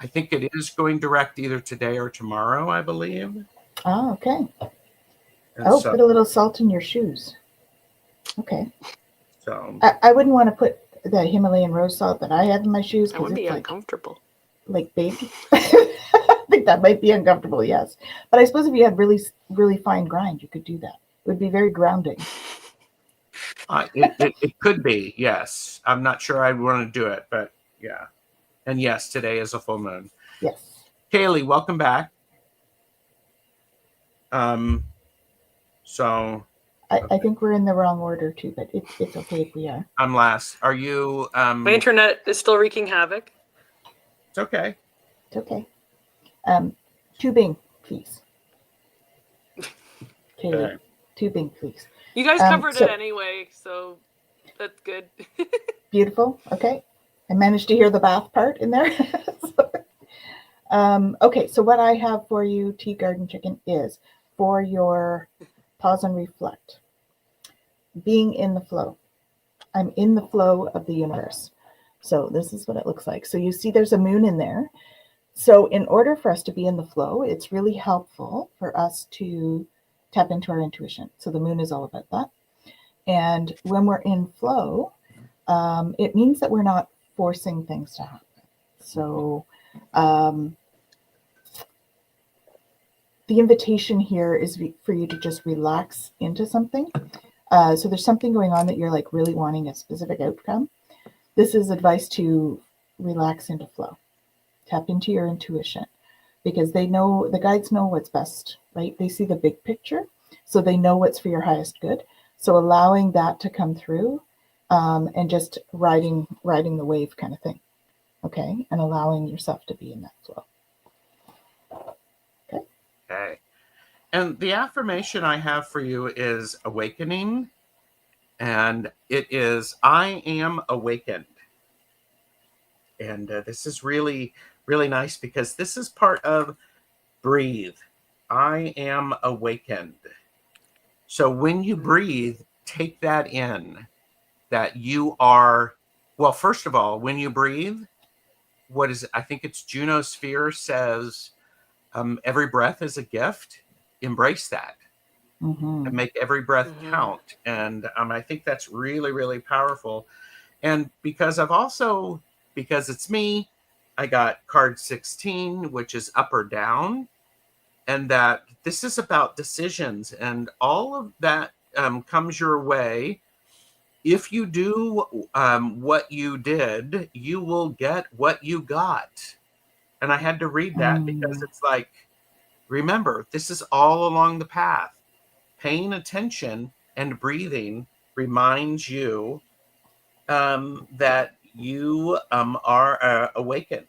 I think it is going direct either today or tomorrow, I believe. Oh, okay. And Oh, so, put a little salt in your shoes. Okay. so I wouldn't want to put the Himalayan rose salt that I have in my shoes That because would be it's uncomfortable. like big. I think that might be uncomfortable, yes. But I suppose if you had really, really fine grind, you could do that. It would be very grounding. it could be, yes. I'm not sure I'd want to do it, but yeah. And yes, today is a full moon. Yes. Caleigh, welcome back. So I think we're in the wrong order too, but it's okay if we are. I'm last. Are you? My internet is still wreaking havoc. It's okay. It's okay. Tubing, please. Caleigh, Okay. tubing, please. You guys covered so- it anyway, so that's good. Beautiful. Okay. I managed to hear the bath part in there. Okay, so what I have for you, Tea Garden Chicken, is for your pause and reflect. Being in the flow. I'm in the flow of the universe. So this is what it looks like. So you see there's a moon in there. So in order for us to be in the flow, it's really helpful for us to tap into our intuition. So the moon is all about that. And when we're in flow, it means that we're not forcing things to happen. So the invitation here is for you to just relax into something. So there's something going on that you're like really wanting a specific outcome. This is advice to relax into flow. Tap into your intuition because they know, the guides know what's best, right? They see the big picture, so they know what's for your highest good. So allowing that to come through and just riding the wave kind of thing, okay? And allowing yourself to be in that flow. Okay. And the affirmation I have for you is awakening. And it is, I am awakened. And this is really, really nice because this is part of breathe. I am awakened. So when you breathe, take that in, that you are, well, first of all, when you breathe, what is it? I think it's Juno Sphere says, every breath is a gift. Embrace that. Mm-hmm. And make every breath count. And I think that's really, really powerful. And because it's me, I got card 16, which is up or down. And that this is about decisions, and all of that comes your way. If you do what you did, you will get what you got. And I had to read that because it's like, remember, this is all along the path. Paying attention and breathing reminds you that you are awakened.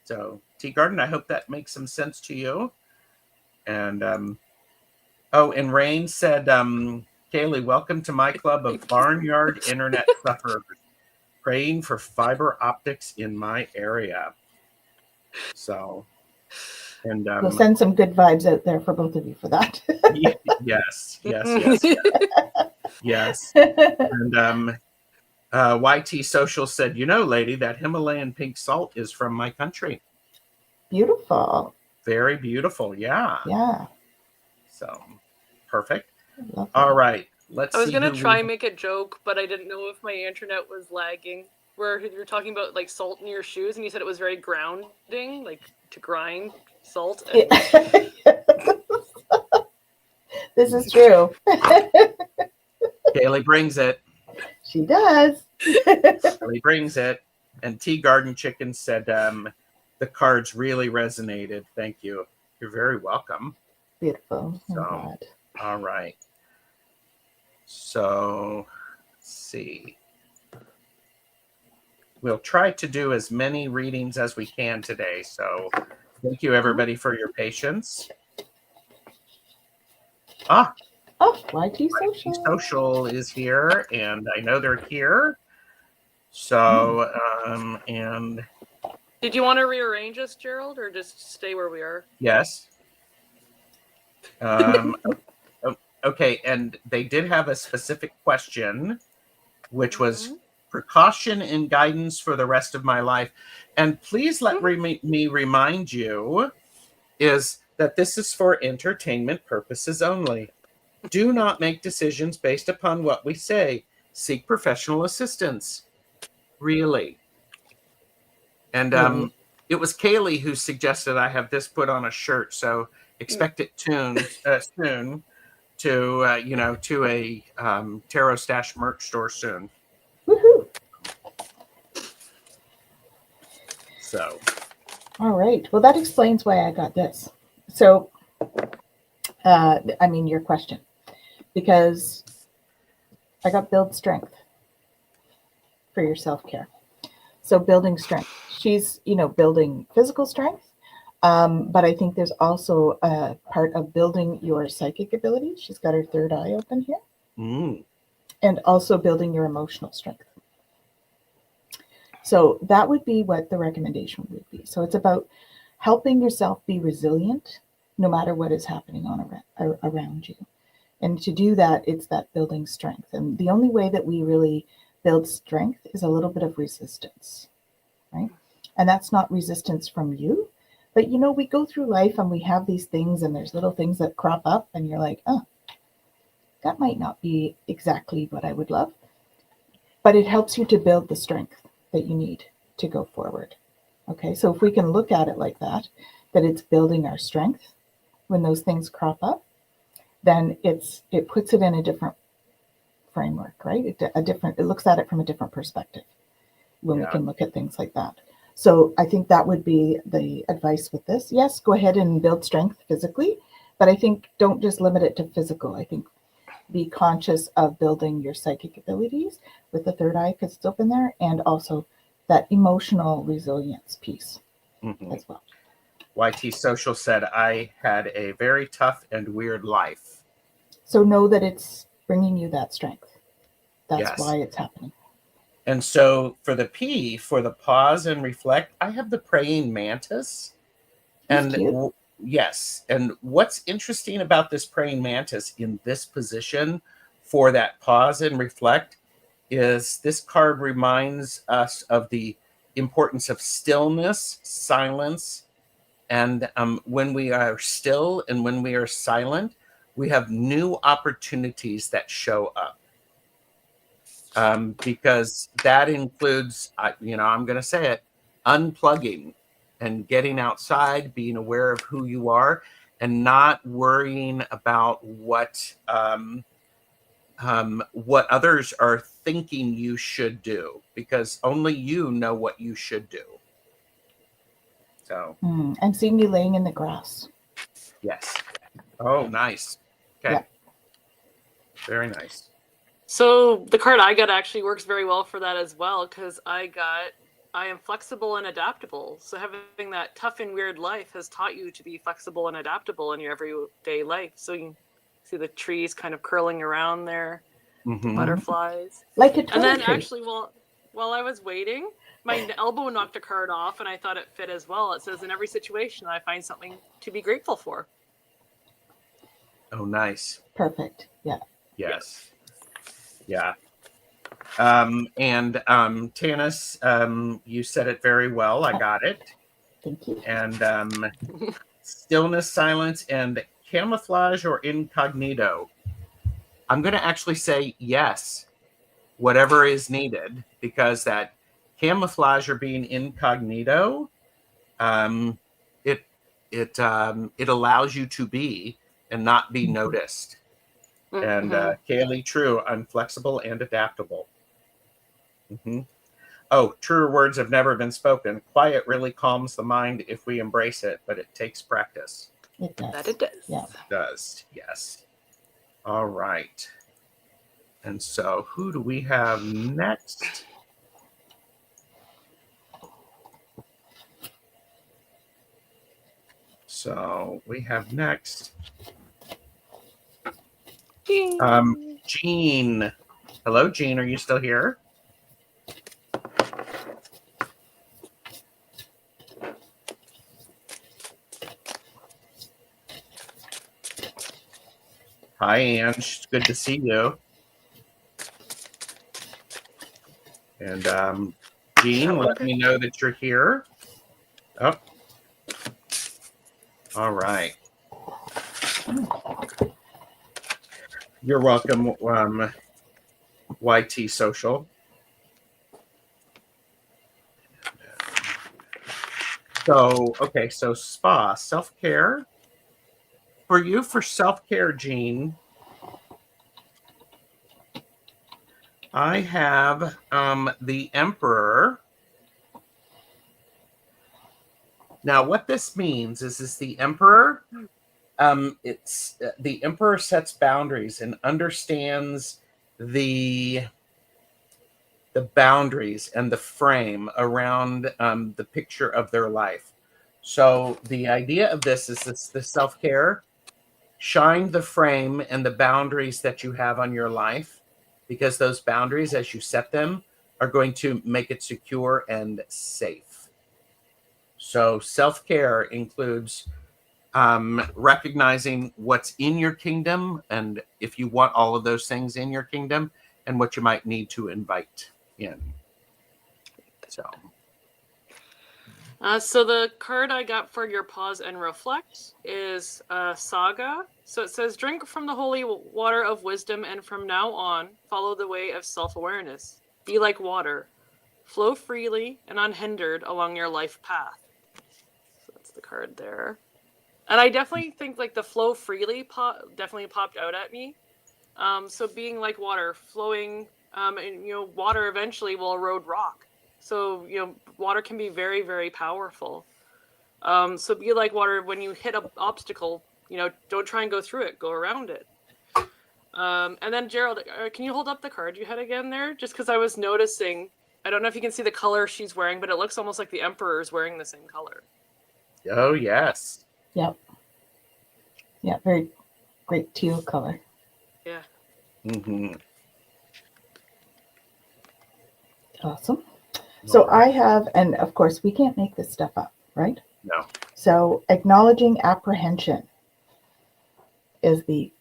So, Tea Garden, I hope that makes some sense to you. And and Rain said, Caleigh, welcome to my club of barnyard internet sufferers. Praying for fiber optics in my area. So, and we'll send some good vibes out there for both of you for that. yes. And YT Social said, lady, that Himalayan pink salt is from my country. Beautiful. Very beautiful. Yeah. Yeah. So perfect. Lovely. All right. Let's I was see. gonna try and make a joke, but I didn't know if my internet was lagging. Where you're talking about like salt in your shoes, and you said it was very grounding, like to grind salt. And... This is true. Caleigh brings it. She does. Caleigh brings it. And Tea Garden Chicken said, the cards really resonated. Thank you. You're very welcome. Beautiful. I'm So, glad. all right. So, let's see. We'll try to do as many readings as we can today. So, thank you, everybody, for your patience. YT Social. YT Social is here, and I know they're here. So, and... Did you want to rearrange us, Gerald, or just stay where we are? Yes. Okay, and they did have a specific question, which was precaution and guidance for the rest of my life. And please let me remind you is that this is for entertainment purposes only. Do not make decisions based upon what we say. Seek professional assistance. Really. And it was Caleigh who suggested I have this put on a shirt. So expect it soon to to a Tarot Stash merch store soon. Woohoo! So, all right. Well, that explains why I got this. So, your question, because I got build strength for your self-care. So building strength. She's, building physical strength. But I think there's also a part of building your psychic ability. She's got her third eye open here. And also building your emotional strength. So that would be what the recommendation would be. So it's about helping yourself be resilient no matter what is happening around you. And to do that, it's that building strength. And the only way that we really build strength is a little bit of resistance, right? And that's not resistance from you. But, we go through life and we have these things and there's little things that crop up and you're like, oh, that might not be exactly what I would love. But it helps you to build the strength that you need to go forward. Okay, so if we can look at it like that it's building our strength when those things crop up, then it puts it in a different framework, right? It looks at it from a different perspective when we can look at things like that. So I think that would be the advice with this. Yes, go ahead and build strength physically, but I think don't just limit it to physical. I think be conscious of building your psychic abilities with the third eye because it's open there, and also that emotional resilience piece as well. YT Social said, I had a very tough and weird life. So know that it's bringing you that strength. That's why it's happening. And so for the P, for the pause and reflect, I have the praying mantis. That's cute. Yes. And what's interesting about this praying mantis in this position for that pause and reflect is this card reminds us of the importance of stillness, silence. And when we are still and when we are silent, we have new opportunities that show up. Because that includes, I'm going to say it, unplugging and getting outside, being aware of who you are, and not worrying about what others are thinking you should do, because only you know what you should do. So, and seeing you laying in the grass. Yes. Oh, nice. Okay. Yeah. Very nice. So the card I got actually works very well for that as well, because I am flexible and adaptable. So having that tough and weird life has taught you to be flexible and adaptable in your everyday life. So you can see the trees kind of curling around there, the butterflies. Like a tree. And then actually, while I was waiting, my elbow knocked a card off, and I thought it fit as well. It says, in every situation, I find something to be grateful for. Oh, nice. Perfect. Yeah. Yes. Yeah. And Tanys, you said it very well. I got it. Thank you. And stillness, silence, and camouflage or incognito. I'm going to actually say yes, whatever is needed, because that camouflage or being incognito, it it allows you to be and not be noticed. And Caleigh, true, I'm flexible and adaptable. Oh, truer words have never been spoken. Quiet really calms the mind if we embrace it, but it takes practice. It does. That it does. Yeah. It does, yes. All right. And so who do we have next? So we have next Jean. Hello, Jean. Are you still here? Hi, Ange. Good to see you. And Jean, let me know that you're here. Oh. All right. You're welcome, YT Social. So, okay, so spa, self-care. For you, for self-care, Jean, I have the Emperor. Now, what this means is the Emperor. It's the Emperor sets boundaries and understands the boundaries and the frame around the picture of their life. So the idea of this is the self-care. Shine the frame and the boundaries that you have on your life, because those boundaries, as you set them, are going to make it secure and safe. So self-care includes recognizing what's in your kingdom, and if you want all of those things in your kingdom, and what you might need to invite in. So the card I got for your pause and reflect is Saga. So it says, drink from the holy water of wisdom, and from now on, follow the way of self-awareness. Be like water. Flow freely and unhindered along your life path. So that's the card there. And I definitely think like the flow freely definitely popped out at me. So being like water, flowing, and water eventually will erode rock. So water can be very, very powerful. So be like water. When you hit an obstacle, don't try and go through it. Go around it. And then Gerald, can you hold up the card you had again there? Just because I was noticing, I don't know if you can see the color she's wearing, but it looks almost like the Emperor is wearing the same color. Oh, yes. Yep. Yeah, very great teal color. Yeah. Awesome. So I have, and of course, we can't make this stuff up, right? No. So acknowledging apprehension is the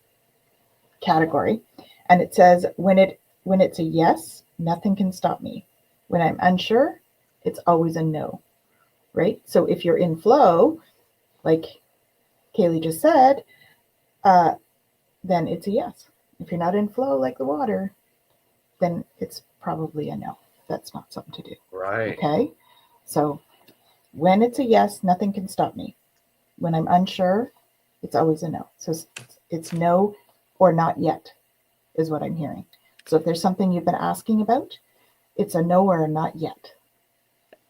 category. And it says, when it's a yes, nothing can stop me. When I'm unsure, it's always a no, right? So if you're in flow, like Caleigh just said, then it's a yes. If you're not in flow like the water, then it's probably a no. That's not something to do. Right. Okay. So when it's a yes, nothing can stop me. When I'm unsure, it's always a no. So it's no or not yet is what I'm hearing. So if there's something you've been asking about, it's a no or a not yet.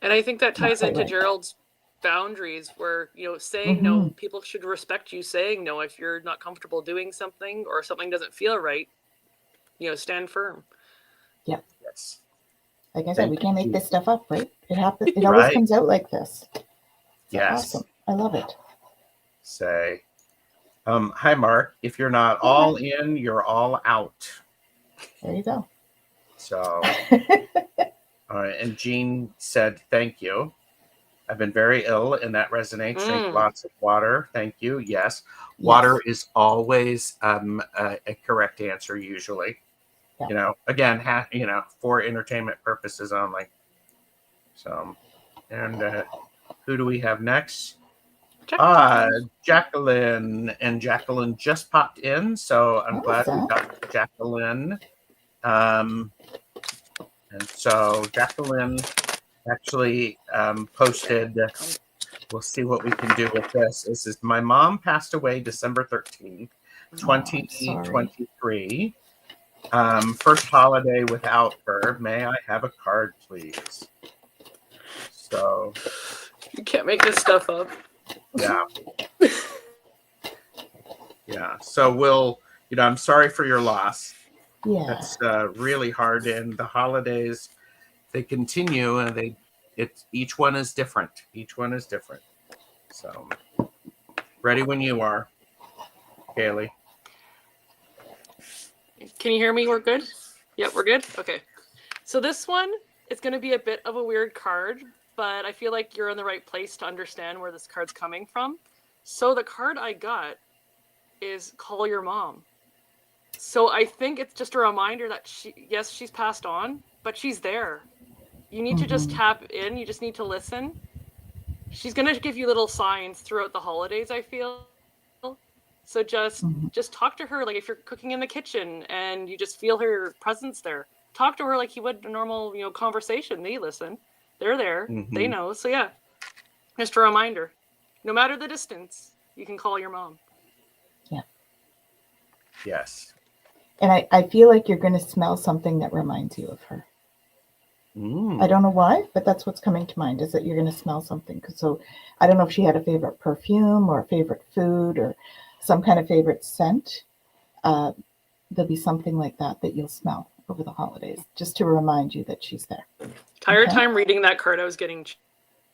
And I think that ties into right. Gerald's boundaries where, saying no, people should respect you saying no. If you're not comfortable doing something or something doesn't feel right, stand firm. Yeah. Yes. Like I said, we can't make this stuff up, right? It happens. It always Right. comes out like this. So Yes. Awesome. I love it. Say, hi, Mark. If you're not all in, you're all out. There you go. So, and Jean said, thank you. I've been very ill, and that resonates. Drink lots of water. Thank you. Yes. Water is always a correct answer, usually. Yeah. Again, for entertainment purposes only. So, and who do we have next? Check, check. Jacqueline, and Jacqueline just popped in, so I'm glad we Awesome. got Jacqueline. And so Jacqueline actually posted. We'll see what we can do with this. This is my mom passed away December 13th, I'm sorry. 2023. First holiday without her. May I have a card, please? So, You can't make this stuff up. yeah. Yeah. So I'm sorry for your loss. Yeah. That's really hard. And the holidays, they continue, and each one is different. Each one is different. So, ready when you are, Caleigh. Can you hear me? We're good? Yep, we're good? Okay. So this one is going to be a bit of a weird card, but I feel like you're in the right place to understand where this card's coming from. So the card I got is Call Your Mom. So I think it's just a reminder that she's passed on, but she's there. You need to just tap in. You just need to listen. She's going to give you little signs throughout the holidays, I feel. So just talk to her, like if you're cooking in the kitchen and you just feel her presence there. Talk to her like you would a normal, conversation. They listen. They're there. They know. So yeah, just a reminder. No matter the distance, you can call your mom. Yeah. Yes. And I feel like you're going to smell something that reminds you of her. I don't know why, but that's what's coming to mind, is that you're going to smell something. So I don't know if she had a favorite perfume or a favorite food or some kind of favorite scent. There'll be something like that you'll smell over the holidays, just to remind you that she's there. Entire time reading that card, I was getting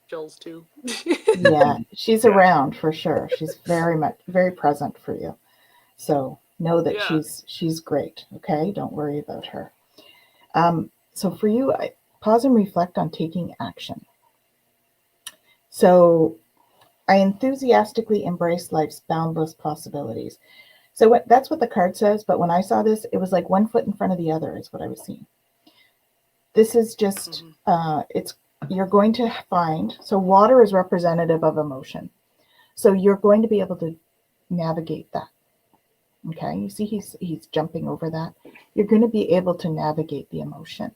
chills too. Yeah, she's around for sure. She's very present for you. So know that she's great. Okay, don't worry about her. So for you, pause and reflect on taking action. So I enthusiastically embrace life's boundless possibilities. So that's what the card says. But when I saw this, it was like one foot in front of the other is what I was seeing. This is just, you're going to find, so water is representative of emotion. So you're going to be able to navigate that. Okay, you see he's jumping over that. You're going to be able to navigate the emotion.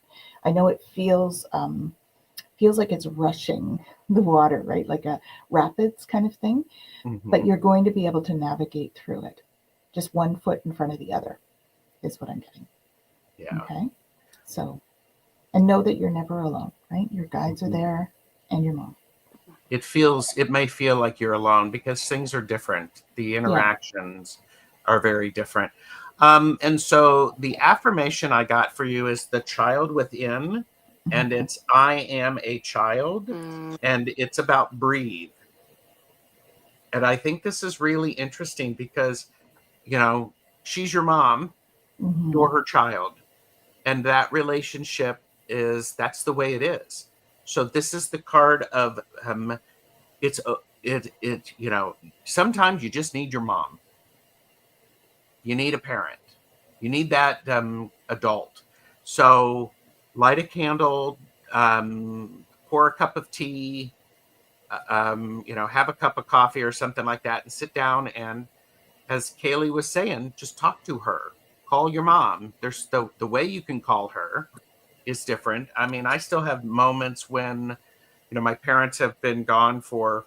I know it feels like it's rushing the water, right? Like a rapids kind of thing. But you're going to be able to navigate through it. Just one foot in front of the other is what I'm getting. Yeah. Okay. So, and know that you're never alone, right? Your guides are there and your mom. It may feel like you're alone because things are different. The interactions are very different. And so the affirmation I got for you is the child within, and it's I am a child, and it's about breathe. And I think this is really interesting because, she's your mom, you're her child, and that relationship that's the way it is. So this is the card of sometimes you just need your mom. You need a parent. You need that adult. So light a candle, pour a cup of tea, have a cup of coffee or something like that, and sit down and, as Caleigh was saying, just talk to her. Call your mom. There's the way you can call her is different. I mean, I still have moments when, my parents have been gone for,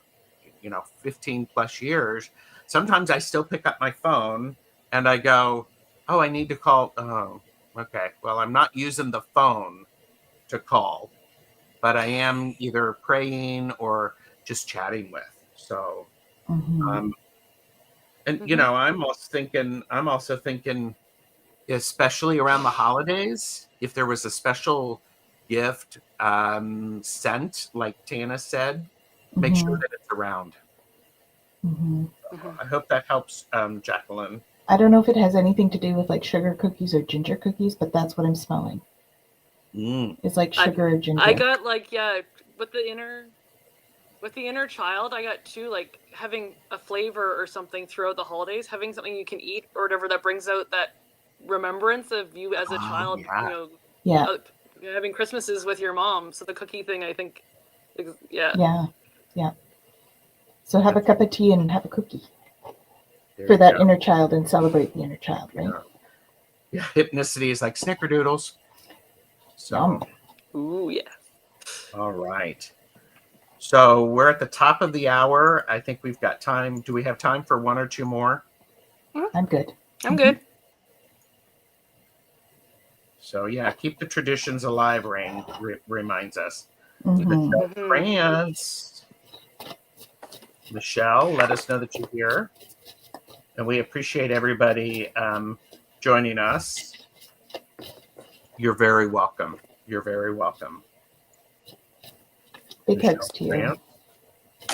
15 plus years. Sometimes I still pick up my phone and I go, oh, I need to call. Oh, okay. Well, I'm not using the phone to call, but I am either praying or just chatting with. So, and I'm also thinking, especially around the holidays, if there was a special gift sent, like Tanys said, make sure that it's around. I hope that helps, Jacqueline. I don't know if it has anything to do with like sugar cookies or ginger cookies, but that's what I'm smelling. It's like sugar or ginger. I got with the inner child, I got too, like having a flavor or something throughout the holidays, having something you can eat or whatever that brings out that remembrance of you as a Oh, child, yeah. you know, Yeah. having Christmases with your mom. So the cookie thing, I think, yeah. Yeah. Yeah. So have a cup of tea and have a cookie There for you that go. inner child and celebrate the inner child, right? Yeah. Hypnicity is like snickerdoodles. So, Yum. Ooh, yeah. all right. So we're at the top of the hour. I think we've got time. Do we have time for one or two more? I'm good. I'm good. So yeah, keep the traditions alive, Rain reminds us. Mhm. Mhm. France. Michelle, let us know that you're here. And we appreciate everybody joining us. You're very welcome. You're very welcome. Big Michelle hugs to you. France.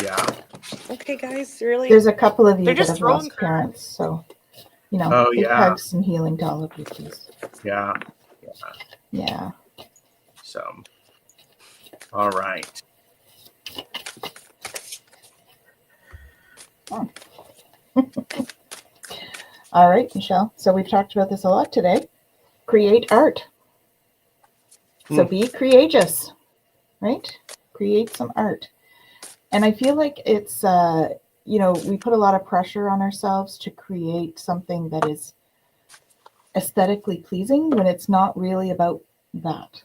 Yeah. Okay, guys, really? There's a couple of you They're that just have throwing lost parents, so you know, Oh, big yeah. hugs and healing to all of you, please. Yeah. Yeah. So, all right. All right, Michelle. So we've talked about this a lot today. Create art. So be courageous, right? Create some art. And I feel like it's, you know, we put a lot of pressure on ourselves to create something that is aesthetically pleasing when it's not really about that.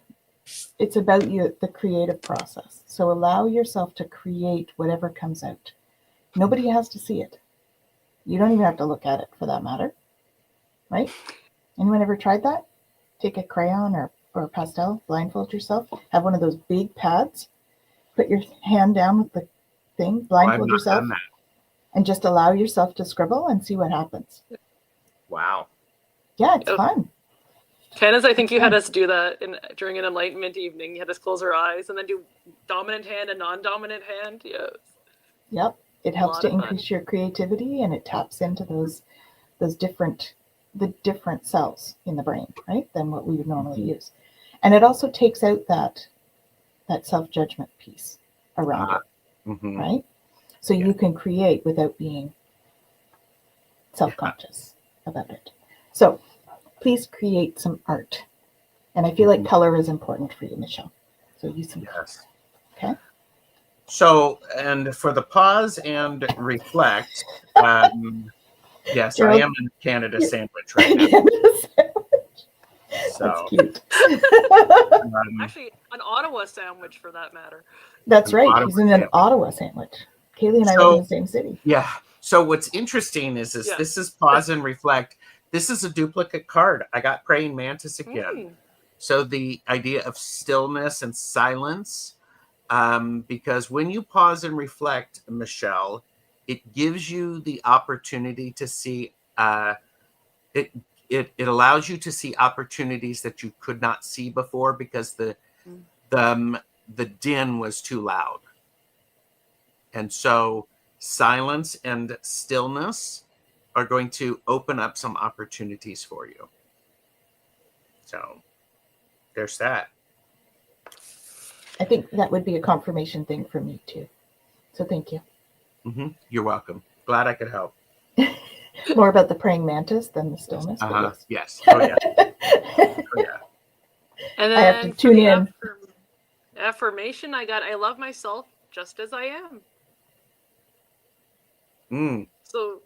It's about you, the creative process. So allow yourself to create whatever comes out. Nobody has to see it. You don't even have to look at it for that matter, right? Anyone ever tried that? Take a crayon or a pastel, blindfold yourself, have one of those big pads, put your hand down with the thing, Oh, I've blindfold not yourself, done that. and just allow yourself to scribble and see what happens. Wow. Yeah, it's Oh. fun. Tanys, I think It's you had fun. us do that during an enlightenment evening. You had us close our eyes and then do dominant hand and non-dominant hand. Yeah. Yep. It A helps lot to of fun. increase your creativity and it taps into the different cells in the brain, right? Than what we would normally use. And it also takes out that self-judgment piece around it, Mhm. right? So Yeah. you can create without being self-conscious about it. So please create some art. And I feel like color is important for you, Michelle. So use some color. Yes. Okay. So, and for the pause and reflect, yes, I Gerald, am in Canada you're- sandwich right now. That's So, cute. Actually, an Ottawa sandwich for that matter. That's an right. Ottawa He's in an sandwich. Ottawa sandwich. Caleigh and I live in the same city. Yeah. So what's interesting is Yeah. this is pause and reflect. This is a duplicate card. I got praying mantis again. So the idea of stillness and silence, because when you pause and reflect, Michelle, it gives you the opportunity to see. It allows you to see opportunities that you could not see before because the din was too loud. And so silence and stillness are going to open up some opportunities for you. So there's that. I think that would be a confirmation thing for me too. So thank you. You're welcome. Glad I could help. More about the praying mantis than the stillness, but yes. Yes. Oh, yeah. Oh, yeah. And I have to then for tune the in. affirmation, I love myself just as I am. So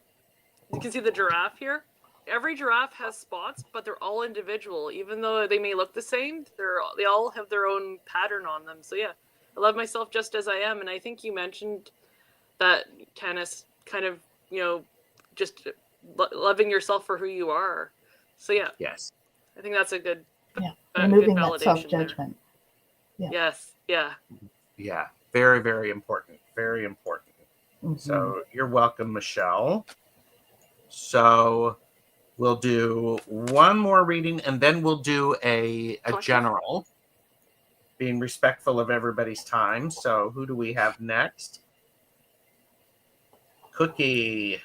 you can see the giraffe here. Every giraffe has spots, but they're all individual. Even though they may look the same, they all have their own pattern on them. So yeah, I love myself just as I am. And I think you mentioned that, Tanys, kind of, just loving yourself for who you are. So yeah. Yes. I think that's a good, Removing good that validation self-judgment. there. Yes. Yeah. Yeah. Very, very important. Very important. So you're welcome, Michelle. So we'll do one more reading and then we'll do a general, being respectful of everybody's time. So who do we have next? Cookie.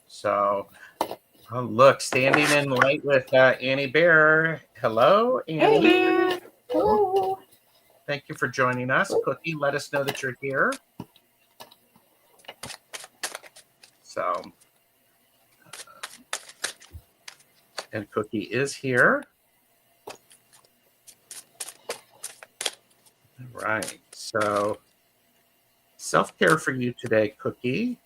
So, oh, look, standing in light with Annie Bear. Hello, Annie. Hey. Hello. Thank you for joining us. Cookie, let us know that you're here. So, And Cookie is here. All right. So self-care for you today, Cookie,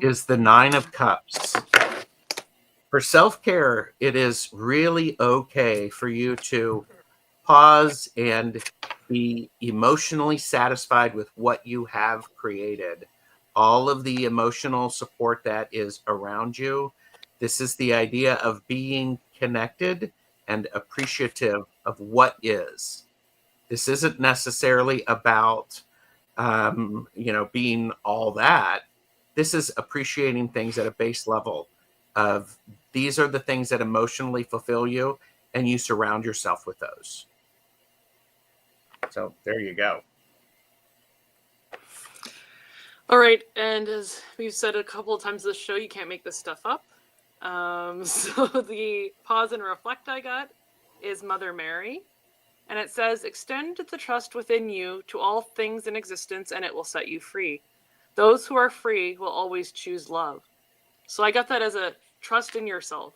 is the 9 of Cups. For self-care, it is really okay for you to pause and be emotionally satisfied with what you have created. All of the emotional support that is around you. This is the idea of being connected and appreciative of what is. This isn't necessarily about, being all that. This is appreciating things at a base level of these are the things that emotionally fulfill you, and you surround yourself with those. So there you go. All right, and as we've said a couple of times this show, you can't make this stuff up. So the pause and reflect I got is Mother Mary, and it says, extend the trust within you to all things in existence, and it will set you free. Those who are free will always choose love. So I got that as a trust in yourself.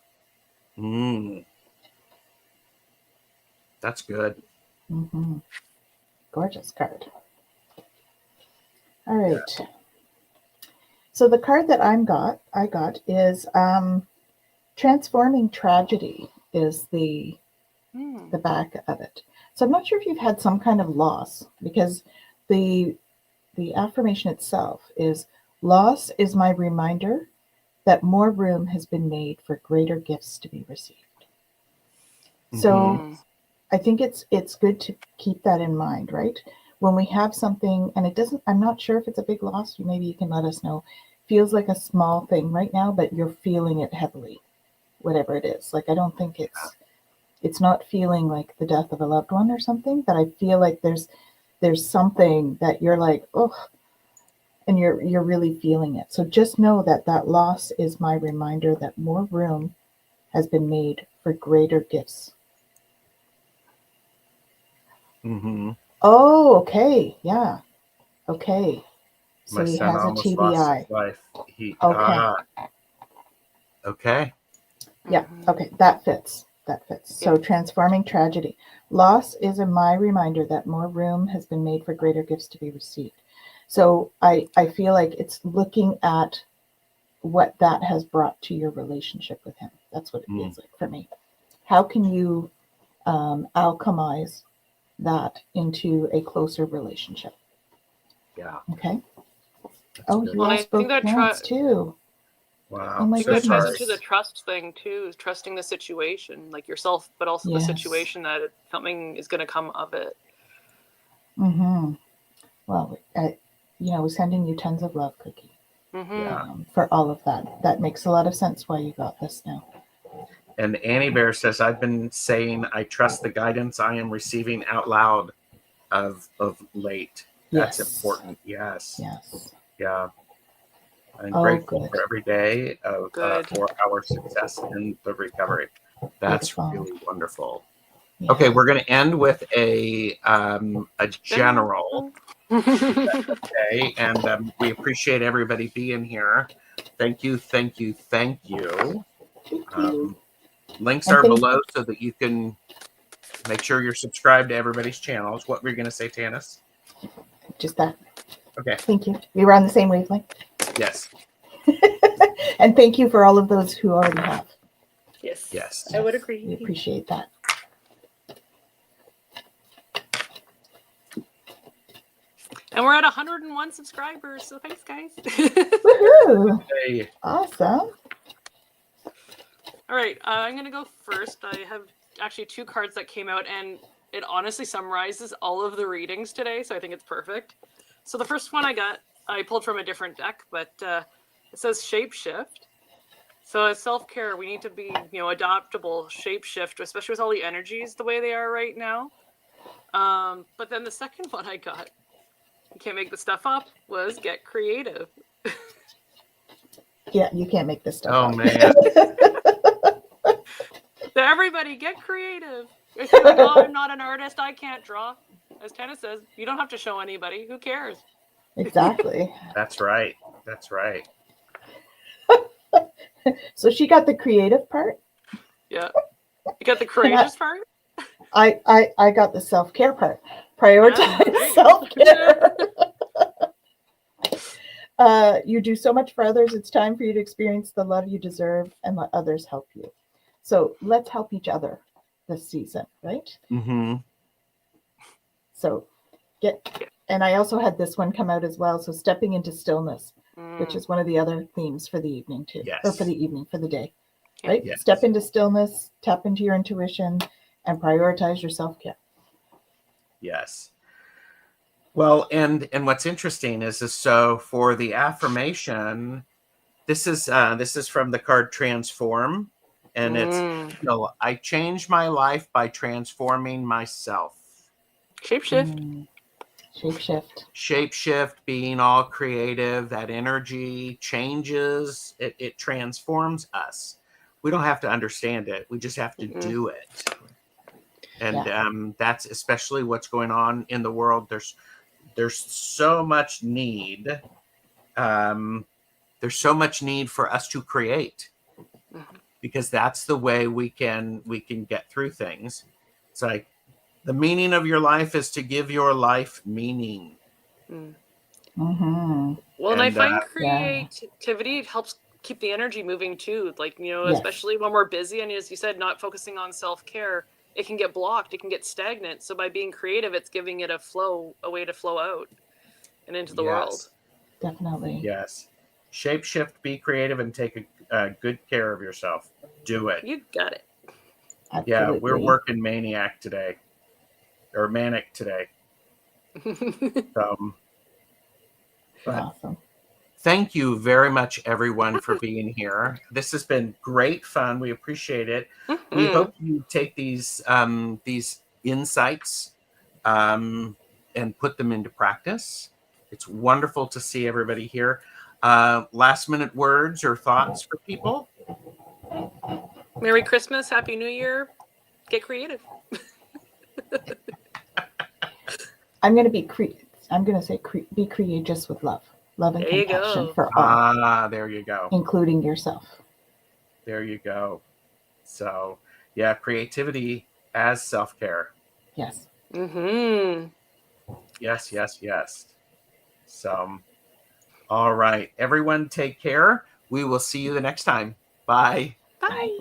That's good. Mm-hmm. Gorgeous card. All right. Yeah. So the card that I got is transforming tragedy is the back of it. So I'm not sure if you've had some kind of loss, because the affirmation itself is, loss is my reminder that more room has been made for greater gifts to be received. Mm-hmm. So I think it's good to keep that in mind, right? When we have something, and it doesn't, I'm not sure if it's a big loss, maybe you can let us know. Feels like a small thing right now, but you're feeling it heavily, whatever it is. Like, I don't think it's not feeling like the death of a loved one or something, but I feel like there's something that you're like, oh, and you're really feeling it. So just know that loss is my reminder that more room has been made for greater gifts. Mm-hmm. Oh, okay. Yeah. Okay. So My he son has a almost TBI. lost his life. Okay. Yeah. Okay. That fits. So transforming tragedy. Loss is my reminder that more room has been made for greater gifts to be received. So I feel like it's looking at what that has brought to your relationship with him. That's what it feels like for me. How can you alchemize that into a closer relationship? Yeah. Okay. That's good. He lost both parents too. Wow. Oh my goodness. goodness. That ties into the trust thing too, trusting the situation, like yourself, but also the situation that something is going to come of it. Mm-hmm. Well, sending you tons of love, Cookie. For all of that. That makes a lot of sense why you got this now. And Annie Bear says, I've been saying I trust the guidance I am receiving out loud of late. That's important. Yes. Yeah. I'm grateful for every day for our success in the recovery. That's really wonderful. Yeah. Okay, we're going to end with a general. Okay, and we appreciate everybody being here. Thank you. Links are below so that you can make sure you're subscribed to everybody's channels. What were you going to say, Tanys? Just that. Okay. Thank you. We were on the same wavelength. Yes. And thank you for all of those who already have. Yes. I would agree. We appreciate that. And we're at 101 subscribers, so thanks, guys. Woohoo! Hey. Awesome. All right, I'm going to go first. I have actually 2 cards that came out, and it honestly summarizes all of the readings today, so I think it's perfect. So the first one I pulled from a different deck, but it says shapeshift. So as self-care, we need to be, adaptable, shapeshift, especially with all the energies the way they are right now. But then the second one I got, you can't make the stuff up, was get creative. Yeah, you can't make this stuff up. Oh, man. So everybody, get creative. If you're like, oh, I'm not an artist, I can't draw. As Tanys says, you don't have to show anybody. Who cares? Exactly. That's right. That's right. So she got the creative part. Yeah. You got the courageous part? I got the self-care part. There you Prioritize go. self-care. You do so much for others. It's time for you to experience the love you deserve and let others help you. So let's help each other this season, right? Mm-hmm. So and I also had this one come out as well. So stepping into stillness, which is one of the other themes for the evening too, or for Yes. the evening, for the day, right? Yes. Step into stillness, tap into your intuition, and prioritize your self-care. Yes. Well, and what's interesting is so for the affirmation, this is from the card Transform, and it's I change my life by transforming myself. Shapeshift. Shapeshift. Shapeshift, being all creative, that energy changes, it transforms us. We don't have to understand it. We just have to do it. And that's especially what's going on in the world. There's so much need. There's so much need for us to create, because that's the way we can get through things. It's like the meaning of your life is to give your life meaning. Mm-hmm. Well, and I find Yeah. creativity helps keep the energy moving too. Like, Yes. especially when we're busy and, as you said, not focusing on self-care, it can get blocked, it can get stagnant. So by being creative, it's giving it a way to flow out and into the world. Definitely. Yes. Shapeshift, be creative, and take a good care of yourself. Do it. You got it. Absolutely. Yeah, we're working maniac today, or manic today. Awesome. Thank you very much, everyone, for being here. This has been great fun. We appreciate it. We hope you take these insights and put them into practice. It's wonderful to see everybody here. Last minute words or thoughts for people? Merry Christmas, Happy New Year. Get creative. I'm going to say be courageous with love and There you compassion go. for all. There you go. Including yourself. There you go. So, yeah, creativity as self-care. Yes. Yes, yes, yes. So, all right, everyone, take care. We will see you the next time. Bye. Bye.